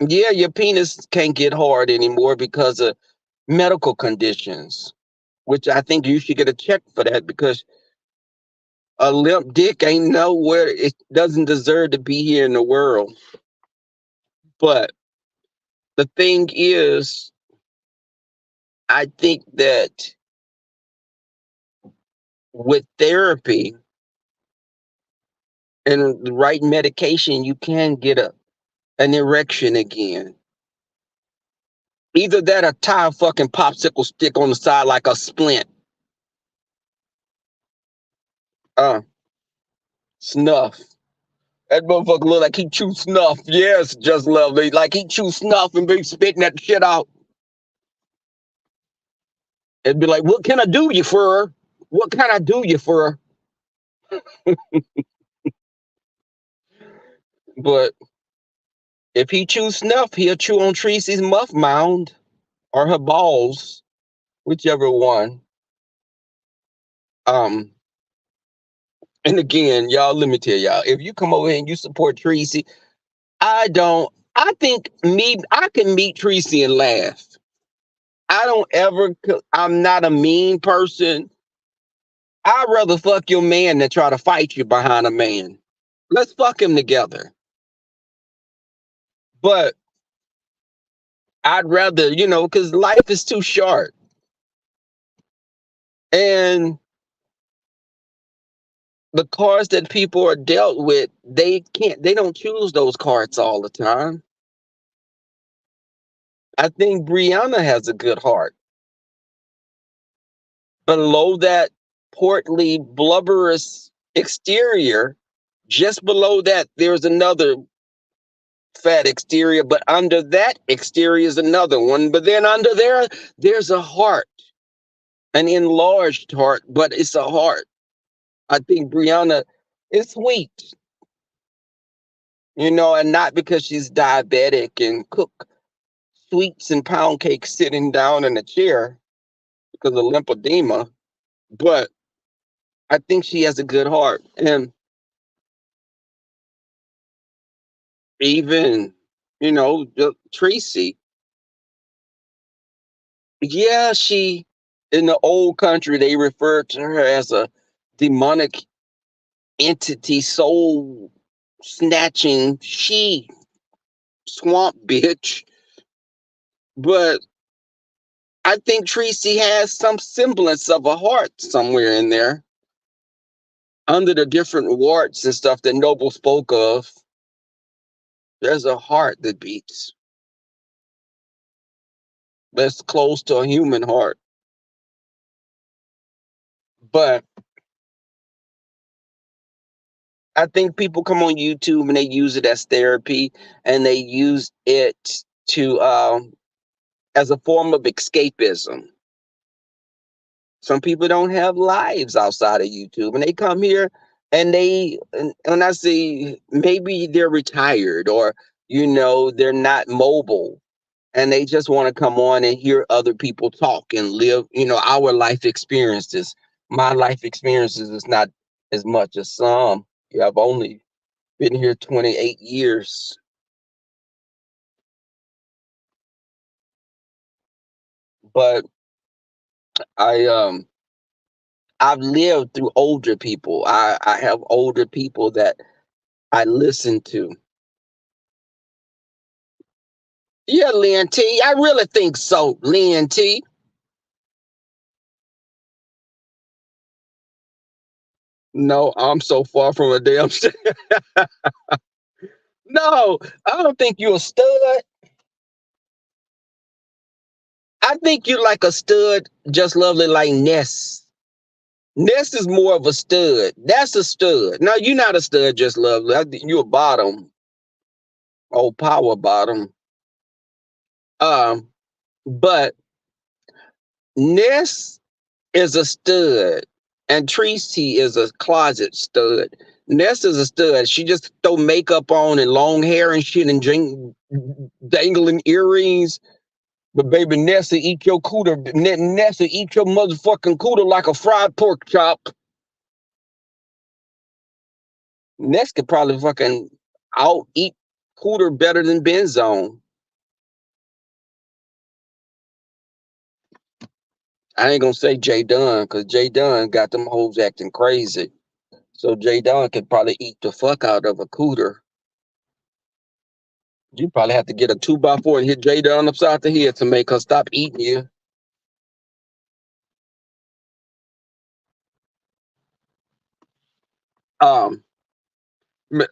Yeah, your penis can't get hard anymore because of medical conditions, which I think you should get a check for that because a limp dick ain't nowhere. It doesn't deserve to be here in the world. But the thing is, I think that with therapy and the right medication, you can get an erection again. Either that or tie a fucking popsicle stick on the side like a splint. Uh, Snuff. That motherfucker look like he chew snuff. Yes, just lovely. Like he chew snuff and be spitting that shit out. It'd be like, what can I do you for? What can I do you for? But if he chew snuff, he'll chew on Tracy's muff mound or her balls, whichever one. Um, and again, y'all, let me tell y'all, if you come over here and you support Tracy, I don't. I think I can meet Tracy and laugh. I don't ever. I'm not a mean person. I'd rather fuck your man than try to fight you behind a man. Let's fuck him together. But I'd rather, because life is too short. And the cards that people are dealt with, they don't choose those cards all the time. I think Brianna has a good heart. Below that portly, blubberous exterior, just below that, there's another fat exterior, but under that exterior is another one. But then under there's a heart, an enlarged heart, but it's a heart. I think Brianna is sweet, and not because she's diabetic and cook sweets and pound cake sitting down in a chair because of lymphedema, but I think she has a good heart. And even, Tracy, yeah, in the old country, they referred to her as a demonic entity, soul snatching she swamp bitch. But I think Tracy has some semblance of a heart somewhere in there under the different warts and stuff that Noble spoke of. There's a heart that beats that's close to a human heart. But I think people come on YouTube and they use it as therapy and they use it to as a form of escapism. Some people don't have lives outside of YouTube and they come here and when I say maybe they're retired or they're not mobile and they just want to come on and hear other people talk and live, our life experiences. My life experiences is not as much as some. Yeah, I've only been here 28 years. But I I've lived through older people. I have older people that I listen to. Yeah, Lynn T. I really think so, Lynn T. No, I'm so far from a damn No, I don't think you're a stud. I think you're like a stud, just lovely like Ness. Ness is more of a stud. That's a stud. No, you're not a stud, just lovely. You're a bottom. Oh, power bottom. Um, but Ness is a stud, and Tracy is a closet stud. Ness is a stud. She just throw makeup on and long hair and shit and dangling earrings. But baby, Nessa eat your cooter. Nessa eat your motherfucking cooter like a fried pork chop. Ness could probably fucking out eat cooter better than Benzone. I ain't gonna say Jay Dunn because Jay Dunn got them hoes acting crazy. So Jay Dunn could probably eat the fuck out of a cooter. You probably have to get a 2x4 and hit Jay Dunn upside the head to make her stop eating you. Um,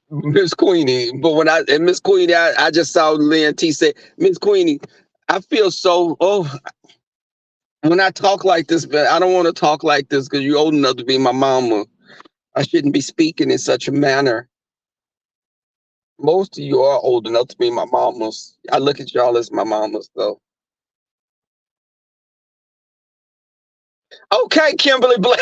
Miss Queenie, but when Miss Queenie, I just saw Lynn T say, Miss Queenie, I feel so when I talk like this, but I don't want to talk like this because you're old enough to be my mama. I shouldn't be speaking in such a manner. Most of you are old enough to be my mamas. I look at y'all as my mamas, though. Okay, Kimberly Blake.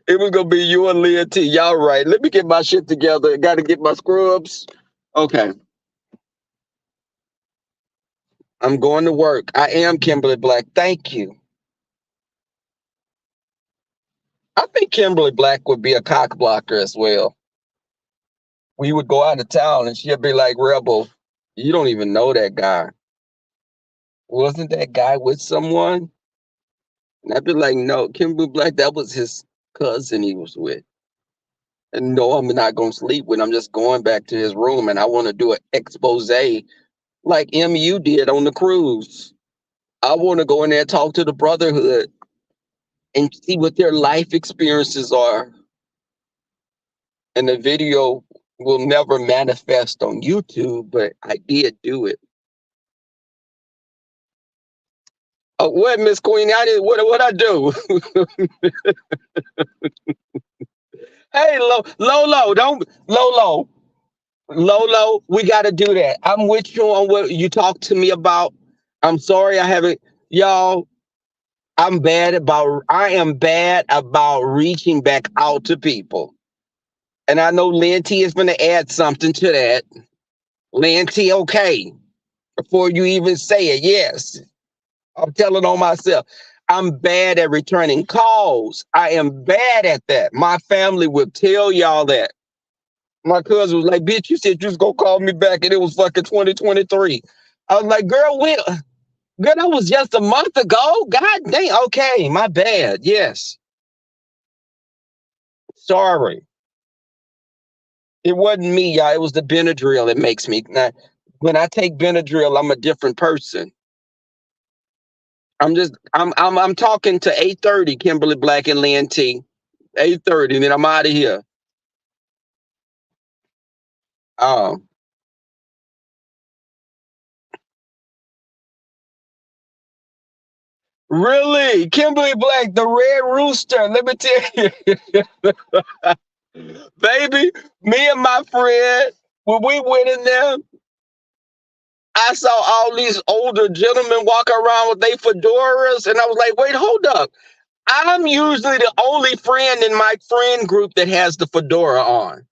It was gonna be you and Leah T. Y'all right. Let me get my shit together. Got to get my scrubs. Okay. I'm going to work. I am Kimberly Black. Thank you. I think Kimberly Black would be a cock blocker as well. We would go out of town and she'd be like, Rebel, you don't even know that guy. Wasn't that guy with someone? And I'd be like, no, Kimberly Black, that was his cousin he was with. And no, I'm not going to sleep with him. I'm just going back to his room and I want to do an expose like MU did on the cruise. I want to go in there and talk to the brotherhood and see what their life experiences are. And the video will never manifest on YouTube, but I did do it. Oh, what, Miss Queen? I did what I do? Hey, Lolo, don't Lolo. We got to do that. I'm with you on what you talked to me about. I'm sorry I haven't, y'all. I am bad about reaching back out to people. And I know Lynn T is going to add something to that. Lynn T, okay. Before you even say it, yes. I'm telling on myself. I'm bad at returning calls. I am bad at that. My family will tell y'all that. My cousin was like, bitch, you said you was going to call me back and it was fucking 2023. I was like, girl, that was just a month ago. God dang. Okay, my bad. Yes. Sorry. It wasn't me, y'all. It was the Benadryl that makes me. Now, when I take Benadryl, I'm a different person. I'm talking to 8:30, Kimberly Black and Lynn T. 8:30, and then I'm out of here. Um, really, Kimberly Black, the Red Rooster. Let me tell you, baby, me and my friend, when we went in there, I saw all these older gentlemen walk around with their fedoras, and I was like, wait, hold up. I'm usually the only friend in my friend group that has the fedora on.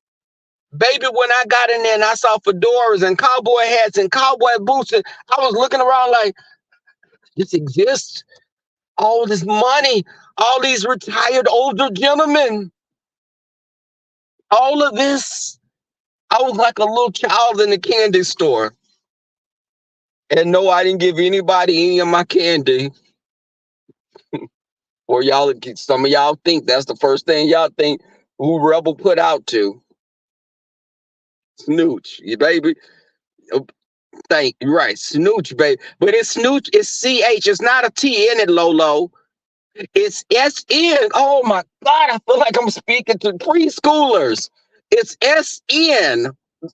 Baby, when I got in there and I saw fedoras and cowboy hats and cowboy boots, and I was looking around like, this exists? All this money, all these retired older gentlemen, all of this. I was like a little child in the candy store. And no, I didn't give anybody any of my candy. Or y'all, some of y'all think that's the first thing y'all think who Rebel put out to. Snooch, you baby. Thank you, right. Snooch, baby. But it's Snooch, it's CH, it's not a T in it, Lolo. It's SN. Oh my God, I feel like I'm speaking to preschoolers. It's SN.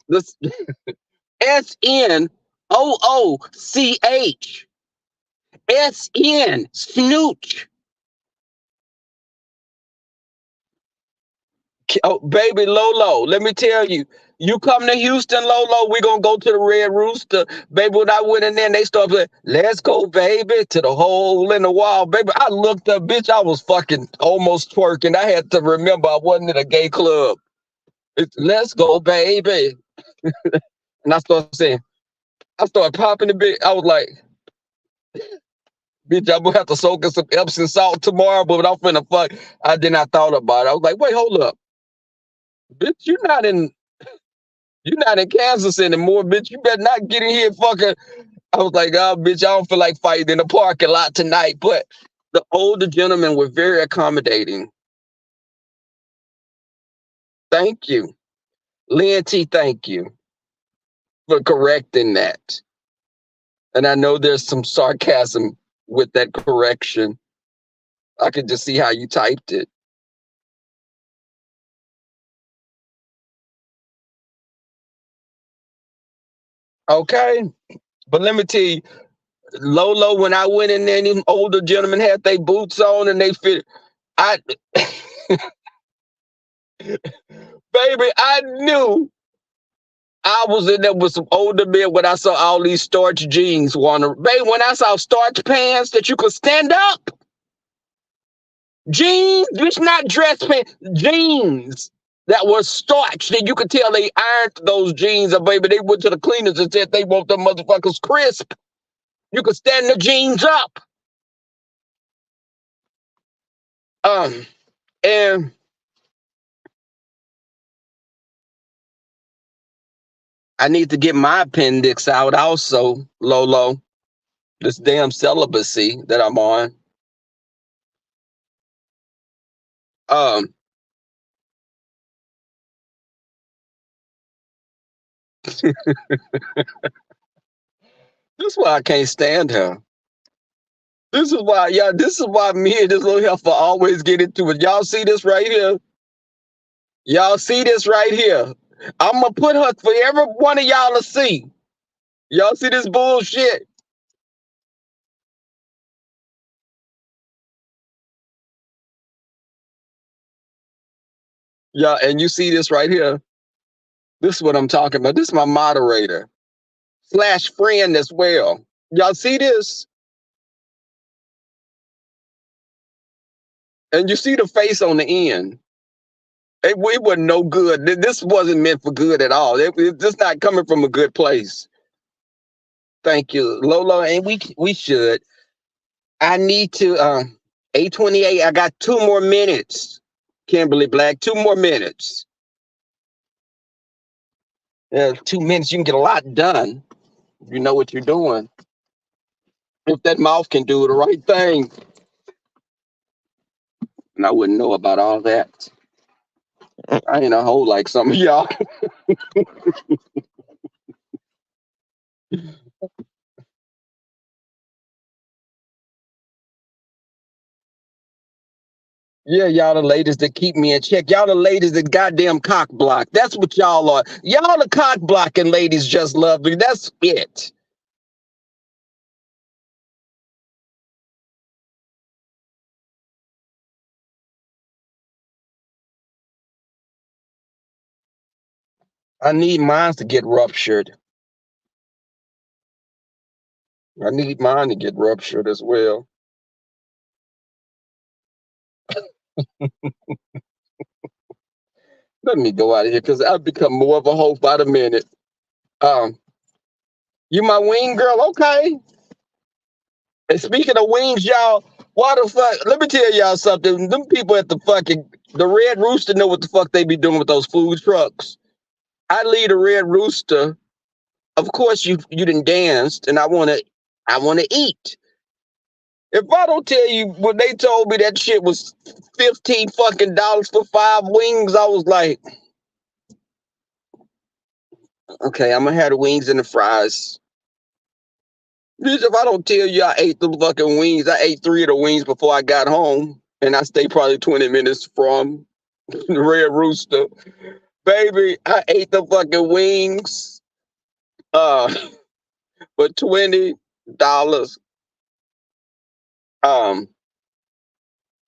This SNOOCH. SN. Snooch. Oh, baby Lolo, let me tell you, you come to Houston, Lolo, we're gonna go to the Red Rooster. Baby, when I went in there and they started like, let's go, baby, to the hole in the wall. Baby, I looked up, bitch, I was fucking almost twerking. I had to remember I wasn't in a gay club. Let's go, baby. And I started popping the bit. I was like, bitch, I'm gonna have to soak in some Epsom salt tomorrow, but I'm finna fuck. I thought about it. I was like, wait, hold up. Bitch, you're not in Kansas anymore, bitch. You better not get in here fucking. I was like, oh, bitch, I don't feel like fighting in the parking lot tonight. But the older gentlemen were very accommodating. Thank you. Lynn T, thank you for correcting that. And I know there's some sarcasm with that correction. I could just see how you typed it. Okay. But let me tell you, Lolo, when I went in there and these older gentlemen had their boots on and they fit, I, baby, I knew I was in there with some older men when I saw all these starch jeans. Baby, when I saw starch pants that you could stand up, jeans, bitch, not dress pants, jeans that were starched, and you could tell they ironed those jeans. Or baby, they went to the cleaners and said they want them motherfuckers crisp. You could stand the jeans up. And I need to get my appendix out also, Lolo. This damn celibacy that I'm on. This is why I can't stand her. This is why, yeah, this is why me and this little heifer always get into it. Y'all see this right here? Y'all see this right here? I'm gonna put her for every one of y'all to see. Y'all see this bullshit? Yeah, and you see this right here? This is what I'm talking about. This is my moderator / friend as well. Y'all see this? And you see the face on the end. It wasn't no good. This wasn't meant for good at all. It's just not coming from a good place. Thank you, Lola. And we should. I need to 8:28. I got 2 more minutes. Kimberly Black, 2 more minutes. 2 minutes, you can get a lot done. You know what you're doing. If that mouth can do the right thing. And I wouldn't know about all that. I ain't a hoe like some of y'all. Yeah, y'all the ladies that keep me in check. Y'all the ladies that goddamn cock block. That's what y'all are. Y'all the cock blocking ladies just love me. That's it. I need mine to get ruptured. I need mine to get ruptured as well. Let me go out of here because I've become more of a hoe by the minute. You my wing girl? Okay. And speaking of wings, y'all, why the fuck? Let me tell y'all something. Them people at the Red Rooster know what the fuck they be doing with those food trucks. I leave the Red Rooster. Of course, you done danced, and I wanna eat. If I don't tell you when they told me that shit was $15 fucking for 5 wings, I was like, okay, I'm gonna have the wings and the fries. Bitch, if I don't tell you I ate the fucking wings, I ate 3 of the wings before I got home, and I stayed probably 20 minutes from the Red Rooster. Baby, I ate the fucking wings for $20.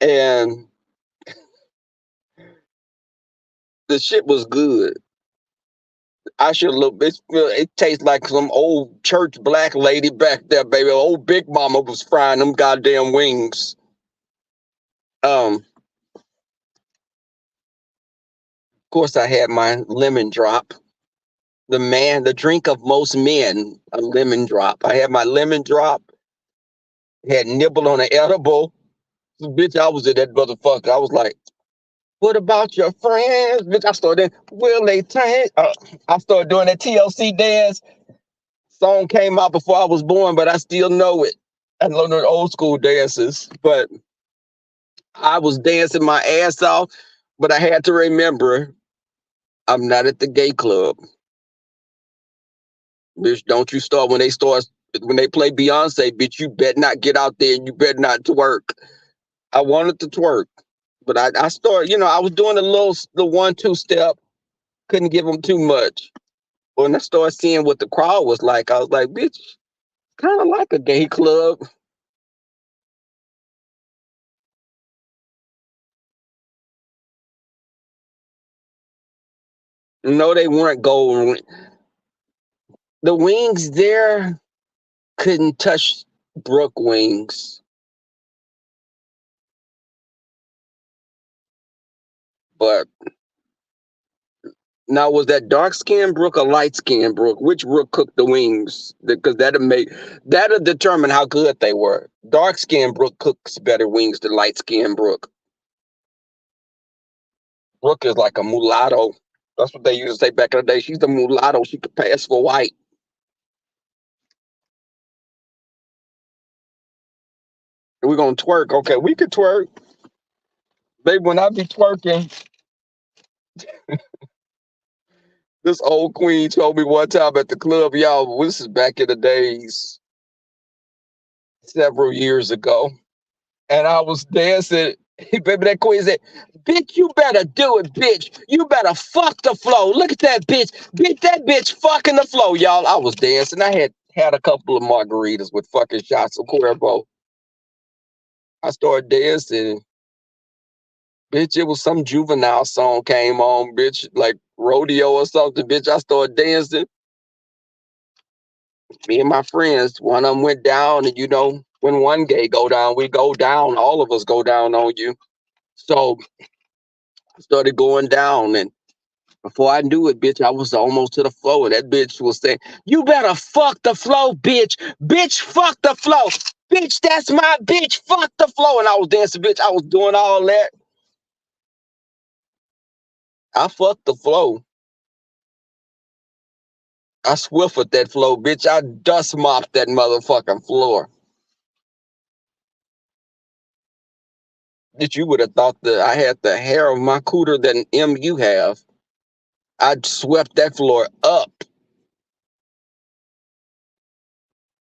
And the shit was good. I should look. It tastes like some old church black lady back there, baby. Old Big Mama was frying them goddamn wings. Of course, I had my lemon drop. The drink of most men, a lemon drop. I had my lemon drop. Had nibble on an edible. Bitch, I was in that motherfucker. I was like, what about your friends? Bitch, I started, will they change? I started doing that TLC dance. Song came out before I was born, but I still know it. I learned the old school dances, but I was dancing my ass off. But I had to remember, I'm not at the gay club. Bitch, don't you start when they play Beyonce, bitch, you better not get out there and you better not twerk. I wanted to twerk, but I started, I was doing the 1-2 step, couldn't give them too much. When I started seeing what the crowd was like, I was like, bitch, kind of like a gay club. No, they weren't gold. The wings there couldn't touch Brooke wings, but now, was that dark skinned Brooke or light skinned Brooke? Which Brooke cooked the wings? Because that'll determine how good they were. Dark skinned Brooke cooks better wings than light skinned Brooke. Brooke is like a mulatto. That's what they used to say back in the day. She's a mulatto. She could pass for white. We're gonna twerk. Okay, we could twerk. Baby, when I be twerking, this old queen told me one time at the club, y'all, this is back in the days, several years ago. And I was dancing. Baby, that queen said, bitch, you better do it, bitch. You better fuck the flow. Look at that bitch. Bitch, that bitch fucking the flow, y'all. I was dancing. I had a couple of margaritas with fucking shots of Cuervo. I started dancing. Bitch, it was some juvenile song came on, bitch, like rodeo or something, bitch. I started dancing. Me and my friends, one of them went down, and when one gay go down, we go down. All of us go down on you. So I started going down, and before I knew it, bitch, I was almost to the floor. And that bitch was saying, you better fuck the flow, bitch. Bitch, fuck the flow. Bitch, that's my bitch. Fuck the flow. And I was dancing, bitch. I was doing all that. I fucked the flow. I swifted that flow, bitch. I dust mopped that motherfucking floor. Bitch, you would have thought that I had the hair of my cooter than you have. I swept that floor up.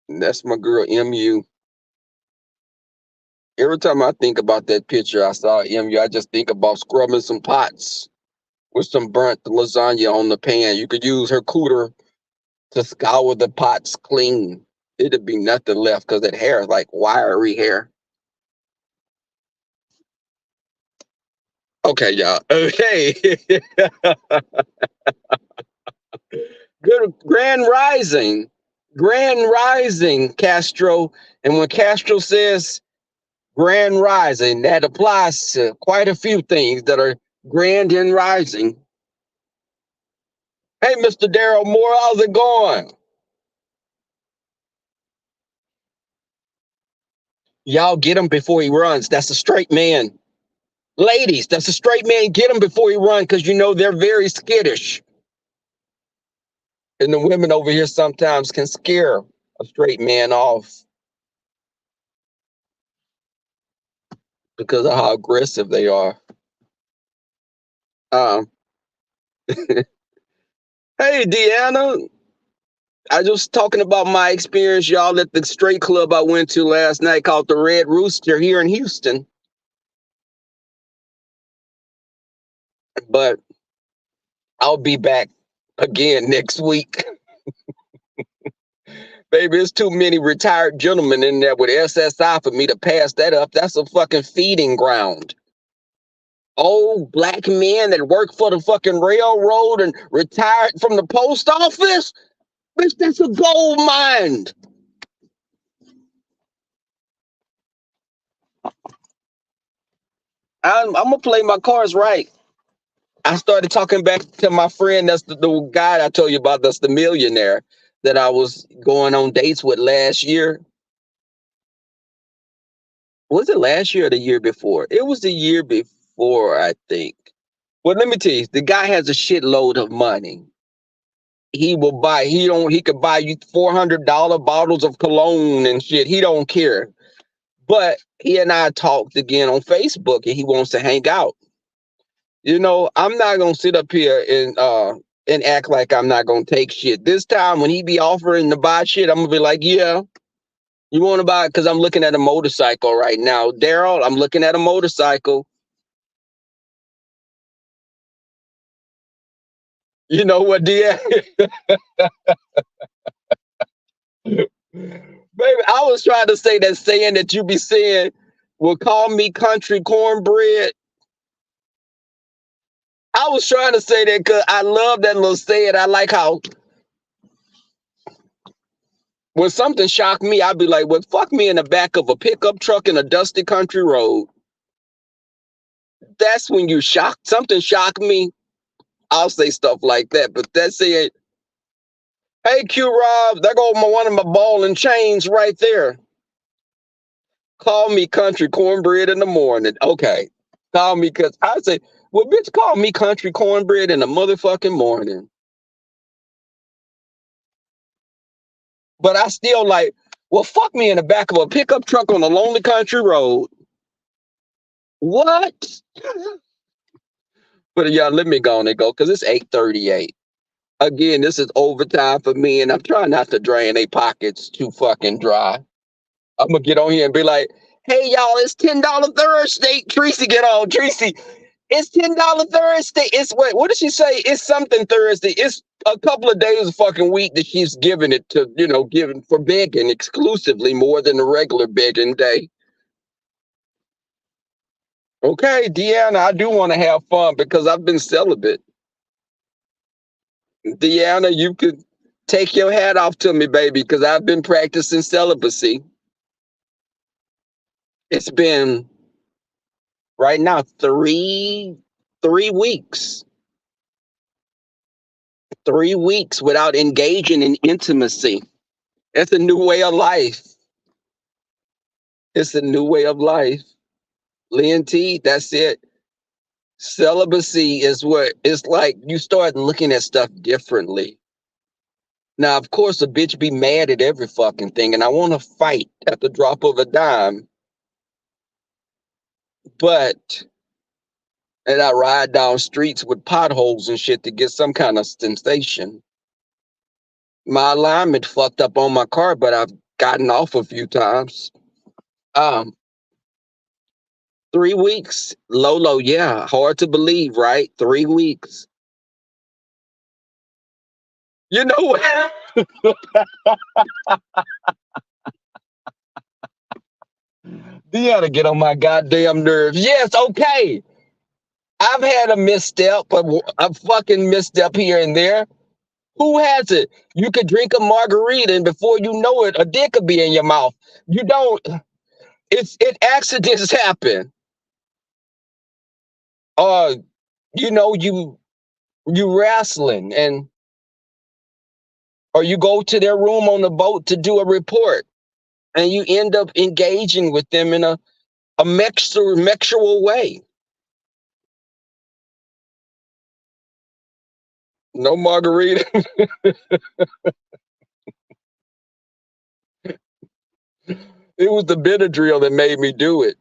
And that's my girl, MU. Every time I think about that picture I saw MU, I just think about scrubbing some pots with some burnt lasagna on the pan. You could use her cooter to scour the pots clean. It'd be nothing left because that hair is like wiry hair. Okay, y'all. Okay. Good Grand Rising. Grand Rising, Castro. And when Castro says Grand Rising, that applies to quite a few things that are grand and rising. Hey, Mr. Daryl Moore, how's it going? Y'all get him before he runs. That's a straight man. Ladies, that's a straight man. Get him before he runs because they're very skittish. And the women over here sometimes can scare a straight man off because of how aggressive they are. Um, hey, Deanna. I was talking about my experience, y'all, at the straight club I went to last night called the Red Rooster here in Houston. But I'll be back again next week. Baby, there's too many retired gentlemen in there with SSI for me to pass that up. That's a fucking feeding ground. Old black men that work for the fucking railroad and retired from the post office. Bitch, that's a gold mine. I'm gonna play my cards right. I started talking back to my friend. That's the guy I told you about. That's the millionaire that I was going on dates with last year. Was it last year or the year before? It was the year before, I think. Well, let me tell you, the guy has a shitload of money. he will buy. He could buy you $400 bottles of cologne and shit. He don't care. But he and I talked again on Facebook, and he wants to hang out. I'm not gonna sit up here and act like I'm not gonna take shit. This time when he be offering to buy shit, I'm gonna be like, yeah, you want to buy it? Because I'm looking at a motorcycle right now, Daryl. I'm looking at a motorcycle. You know what, Deanna? Baby, I was trying to say that saying that you be saying, will call me country cornbread. I was trying to say that because I love that little saying. I like how when something shocked me, I'd be like, well, fuck me in the back of a pickup truck in a dusty country road. That's when you shocked. Something shocked me. I'll say stuff like that. But that's it. Hey, Q Rob, there go one of my ball and chains right there. Call me country cornbread in the morning. Okay. Call me because I say, well, bitch, call me country cornbread in the motherfucking morning. But I still like, well, fuck me in the back of a pickup truck on a lonely country road. What? But yeah, let me go on and go because it's 8:38. Again, this is overtime for me, and I'm trying not to drain their pockets too fucking dry. I'm gonna get on here and be like, hey y'all, it's $10 Thursday. Tracy, get on. Tracy, it's $10 Thursday. It's what did she say? It's something Thursday. It's a couple of days a fucking week that she's giving it to, giving for begging exclusively more than the regular begging day. Okay, Deanna, I do want to have fun because I've been celibate. Deanna, you could take your hat off to me, baby, because I've been practicing celibacy. It's been right now three weeks. 3 weeks without engaging in intimacy. It's a new way of life. It's a new way of life. Lynn T, that's it. Celibacy is what it's like you start looking at stuff differently. Now, of course, a bitch be mad at every fucking thing, and I want to fight at the drop of a dime. But and I ride down streets with potholes and shit to get some kind of sensation. My alignment fucked up on my car, but I've gotten off a few times. Um, 3 weeks, Lolo, yeah, hard to believe, right? 3 weeks. You know what? You ought to get on my goddamn nerves. Yes, okay. I've had a misstep, a fucking misstep here and there. Who has it? You could drink a margarita, and before you know it, a dick could be in your mouth. You don't. Accidents happen. Uh, you wrestling or you go to their room on the boat to do a report, and you end up engaging with them in a mexual way. No margarita. It was the Benadryl that made me do it.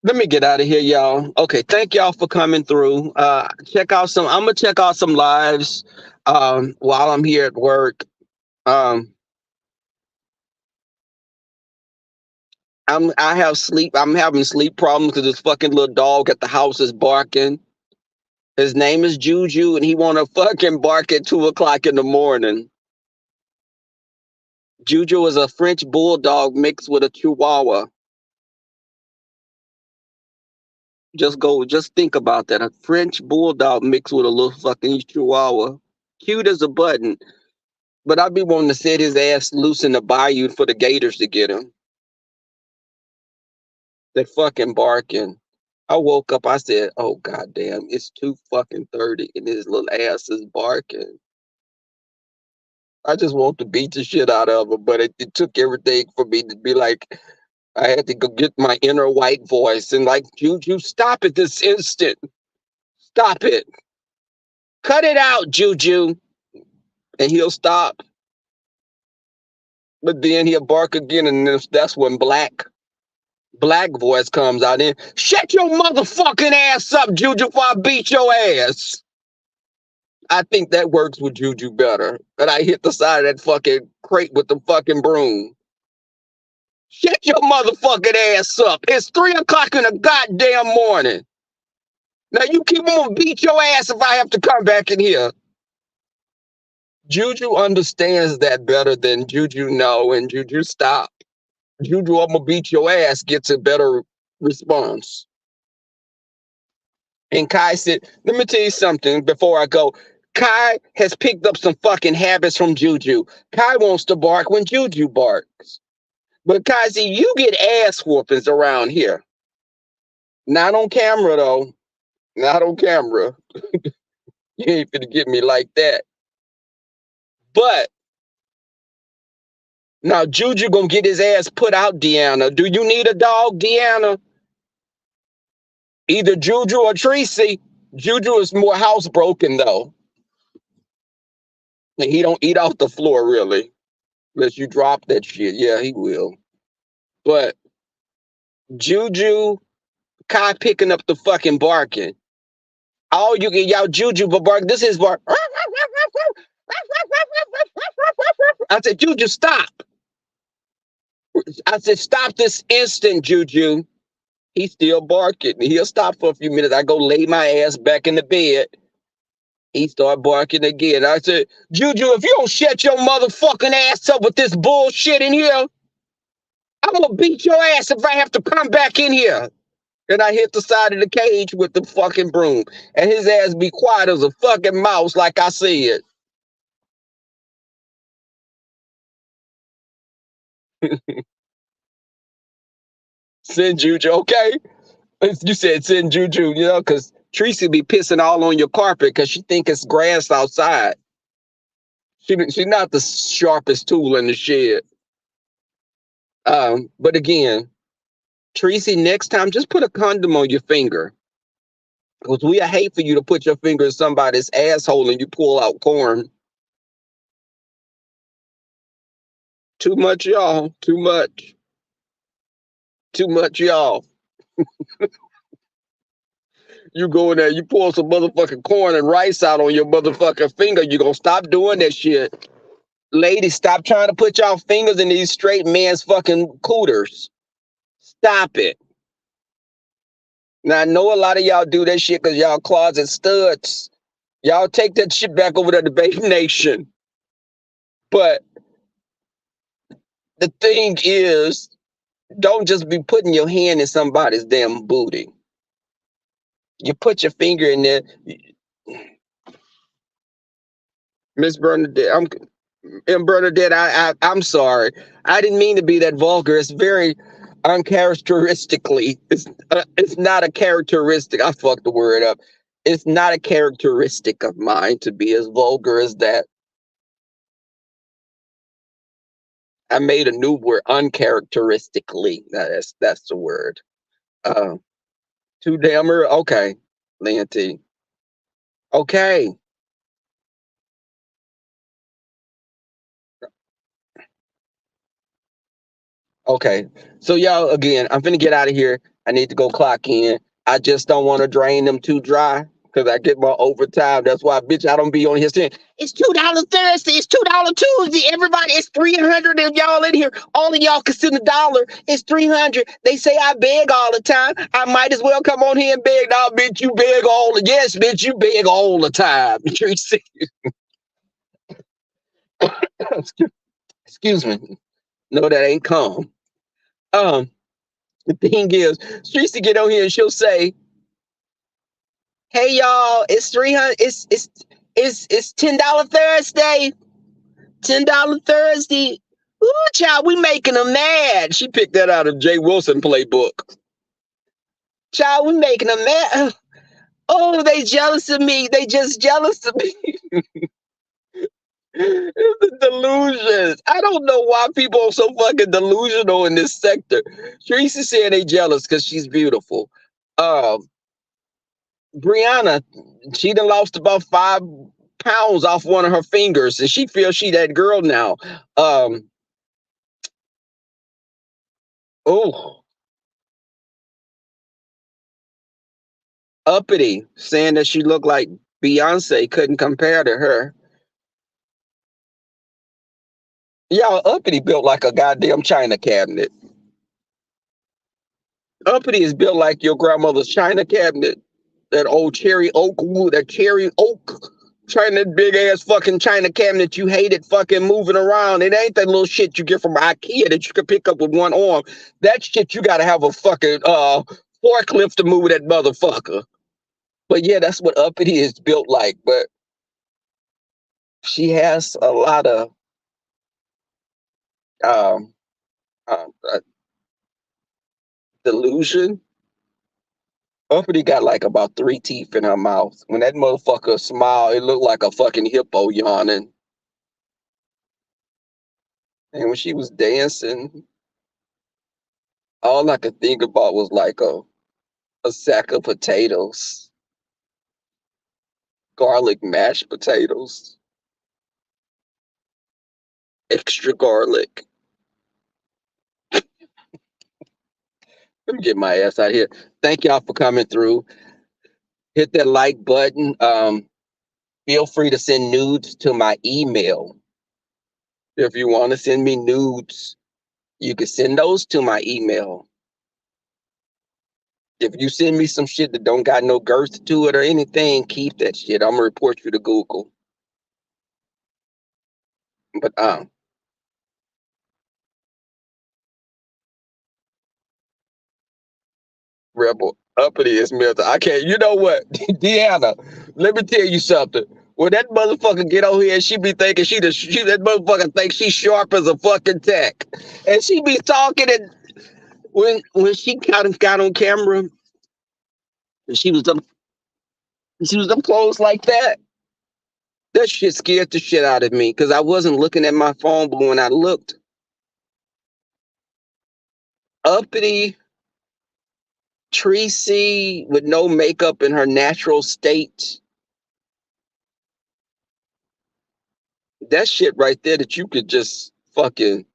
Let me get out of here, y'all. Okay, thank y'all for coming through. I'm gonna check out some lives while I'm here at work. Um, I'm having sleep problems because this fucking little dog at the house is barking. His name is Juju, and he wanna fucking bark at 2 o'clock in the morning. Juju is a French bulldog mixed with a Chihuahua. Just think about that. A French bulldog mixed with a little fucking Chihuahua. Cute as a button. But I'd be wanting to set his ass loose in the bayou for the gators to get him. That fucking barking. I woke up, I said, oh goddamn, it's 2 fucking 30 and his little ass is barking. I just want to beat the shit out of him, but it took everything for me to be like, I had to go get my inner white voice and like, Juju, stop it this instant. Stop it. Cut it out, Juju. And he'll stop. But then he'll bark again, and that's when black voice comes out in. Shut your motherfucking ass up, Juju, before I beat your ass. I think that works with Juju better. And I hit the side of that fucking crate with the fucking broom. Shut your motherfucking ass up. It's 3 o'clock in the goddamn morning. Now you keep on beat your ass if I have to come back in here. Juju understands that better than Juju know and Juju stop. Juju, I'm gonna beat your ass gets a better response. And Kai said, let me tell you something before I go. Kai has picked up some fucking habits from Juju. Kai wants to bark when Juju barks. But Kai, see, you get ass whoopings around here. Not on camera, though. Not on camera. You ain't finna get me like that. But now Juju gonna get his ass put out, Deanna. Do you need a dog, Deanna? Either Juju or Tracy. Juju is more housebroken, though. And he don't eat off the floor, really. Unless you drop that shit. Yeah, he will. But Juju, Kai picking up the fucking barking. All you get, y'all Juju but bark. This is bark. I said, Juju, stop. I said, stop this instant, Juju. He's still barking. He'll stop for a few minutes. I go lay my ass back in the bed. He started barking again. I said, Juju, if you don't shut your motherfucking ass up with this bullshit in here, I'm gonna beat your ass if I have to come back in here. And I hit the side of the cage with the fucking broom. And his ass be quiet as a fucking mouse, like I said. Send Juju, okay? You said send Juju, you know, because Tracy be pissing all on your carpet because she think it's grass outside. She's not the sharpest tool in the shed. But again, Tracy, next time, just put a condom on your finger. Because we hate for you to put your finger in somebody's asshole and you pull out corn. Too much, y'all. Too much. Too much, y'all. You go in there, you pull some motherfucking corn and rice out on your motherfucking finger. You gonna stop doing that shit. Ladies, stop trying to put y'all fingers in these straight man's fucking cooters. Stop it. Now, I know a lot of y'all do that shit because y'all closet studs. Y'all take that shit back over to the Babe Nation. But the thing is, don't just be putting your hand in somebody's damn booty. You put your finger in there. Miss Bernadette, I'm sorry. I didn't mean to be that vulgar. It's very uncharacteristically. It's not a characteristic. I fucked the word up. It's not a characteristic of mine to be as vulgar as that. I made a new word, uncharacteristically. That's the word. Too damn early. Okay, Lanty. Okay. Okay. So y'all, again, I'm finna get out of here. I need to go clock in. I just don't want to drain them too dry because I get my overtime. That's why, bitch, I don't be on here saying it's $2 Thursday, it's $2 Tuesday. Everybody, it's 300 of y'all in here. All of y'all can send $1. It's 300. They say I beg all the time. I might as well come on here and beg. Now, bitch, you beg all the yes, bitch, you beg all the time. Excuse me. No, that ain't calm. The thing is, she used to get on here and she'll say, "Hey y'all, it's 300. It's $10 Thursday. $10 Thursday. Ooh, child, we making them mad." She picked that out of Jay Wilson playbook. Child, we making them mad. Oh, they jealous of me. They just jealous of me. It's the delusion. delusions. I don't know why people are so fucking delusional in this sector. Tracy said they jealous because she's beautiful. Um, Brianna, she done lost about 5 pounds off one of her fingers, and she feels she that girl now. Um, oh, uppity, saying that she looked like Beyonce, couldn't compare to her. Y'all, uppity built like a goddamn china cabinet. Uppity is built like your grandmother's china cabinet. That old cherry oak wood, that cherry oak china big ass fucking china cabinet you hated fucking moving around. It ain't that little shit you get from IKEA that you can pick up with one arm. That shit you gotta have a fucking forklift to move that motherfucker. But yeah, that's what uppity is built like. But she has a lot of um, uh, delusion. Uppity got like about 3 teeth in her mouth. When that motherfucker smiled, it looked like a fucking hippo yawning. And when she was dancing, all I could think about was like a sack of potatoes, garlic mashed potatoes, extra garlic. Let me get my ass out of here. Thank y'all for coming through. Hit that like button. Feel free to send nudes to my email. If you want to send me nudes, you can send those to my email. If you send me some shit that don't got no girth to it or anything, keep that shit. I'm gonna report you to Google. But Rebel uppity is Milton. I can't. You know what, Deanna? Let me tell you something. When that motherfucker get on here, and she be thinking that motherfucker thinks she's sharp as a fucking tack, and she be talking and when she got on camera, and she was up close like that. That shit scared the shit out of me because I wasn't looking at my phone, but when I looked, uppity Tracy with no makeup in her natural state. That shit right there that you could just fucking,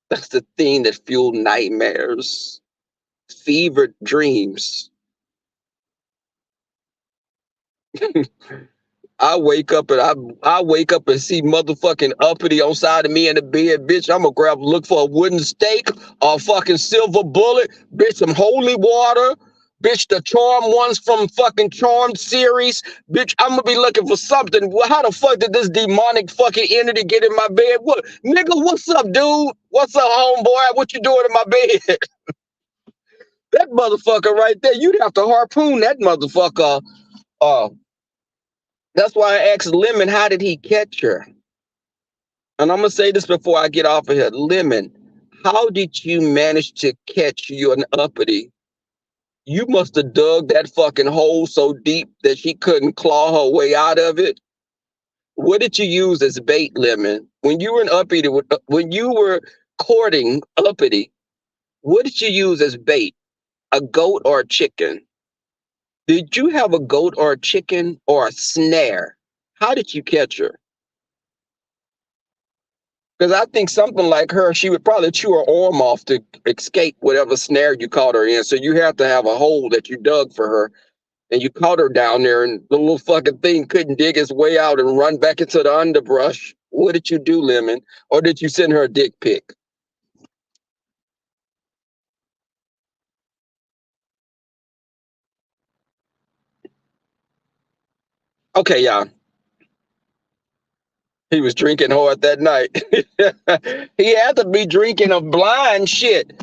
that's the thing that fueled nightmares, fevered dreams. I wake up and see motherfucking uppity on side of me in the bed, bitch. I'm gonna look for a wooden stake or a fucking silver bullet, bitch, some holy water, bitch, the charm ones from fucking Charmed series, bitch. I'm gonna be looking for something. Well, how the fuck did this demonic fucking entity get in my bed? What, nigga? What's up, dude? What's up, homeboy? What you doing in my bed? That motherfucker right there. You'd have to harpoon that motherfucker. Uh, that's why I asked Lemon, how did he catch her? And I'm gonna say this before I get off of here. Lemon, how did you manage to catch you an uppity? You must have dug that fucking hole so deep that she couldn't claw her way out of it. What did you use as bait, Lemon? When you were an uppity, when you were courting uppity, what did you use as bait? A goat or a chicken? Did you have a goat or a chicken or a snare? How did you catch her? Because I think something like her, she would probably chew her arm off to escape whatever snare you caught her in. So you have to have a hole that you dug for her, and you caught her down there, and the little fucking thing couldn't dig its way out and run back into the underbrush. What did you do, Lemon? Or did you send her a dick pic? Okay, y'all. He was drinking hard that night. He had to be drinking a blind shit.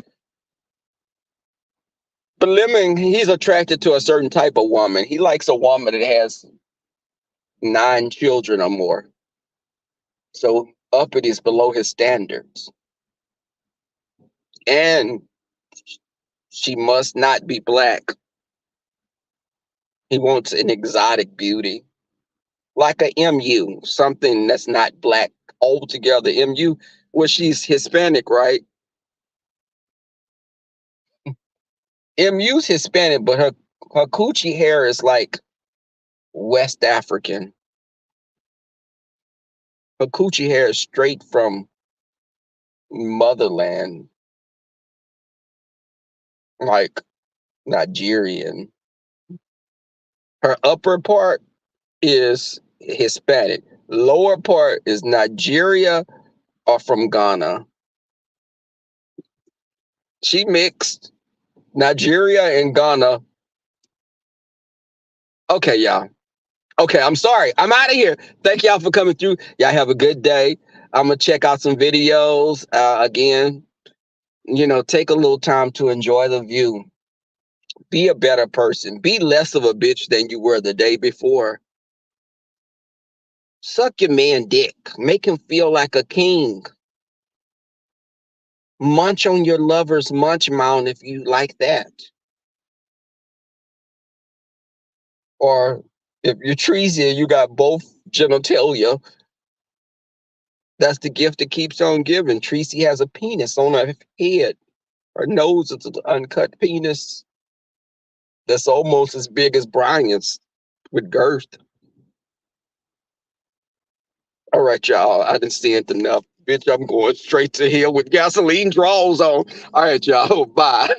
But Lemon, he's attracted to a certain type of woman. He likes a woman that has 9 children or more. So up it is below his standards. And she must not be black. He wants an exotic beauty, like a MU, something that's not black altogether. MU, well, she's Hispanic, right? MU's Hispanic, but her coochie hair is like West African. Her coochie hair is straight from motherland, like Nigerian. Her upper part is Hispanic. Lower part is Nigeria or from Ghana. She mixed Nigeria and Ghana. Okay, y'all. Okay, I'm sorry. I'm out of here. Thank y'all for coming through. Y'all have a good day. I'm gonna check out some videos. Again, take a little time to enjoy the view. Be a better person. Be less of a bitch than you were the day before. Suck your man dick. Make him feel like a king. Munch on your lover's munch mount if you like that. Or if you're treasy and you got both genitalia, that's the gift that keeps on giving. Tracy has a penis on her head. Her nose is an uncut penis that's almost as big as Brian's with girth. All right, y'all. I didn't see it enough. Bitch, I'm going straight to hell with gasoline draws on. All right, y'all. Bye.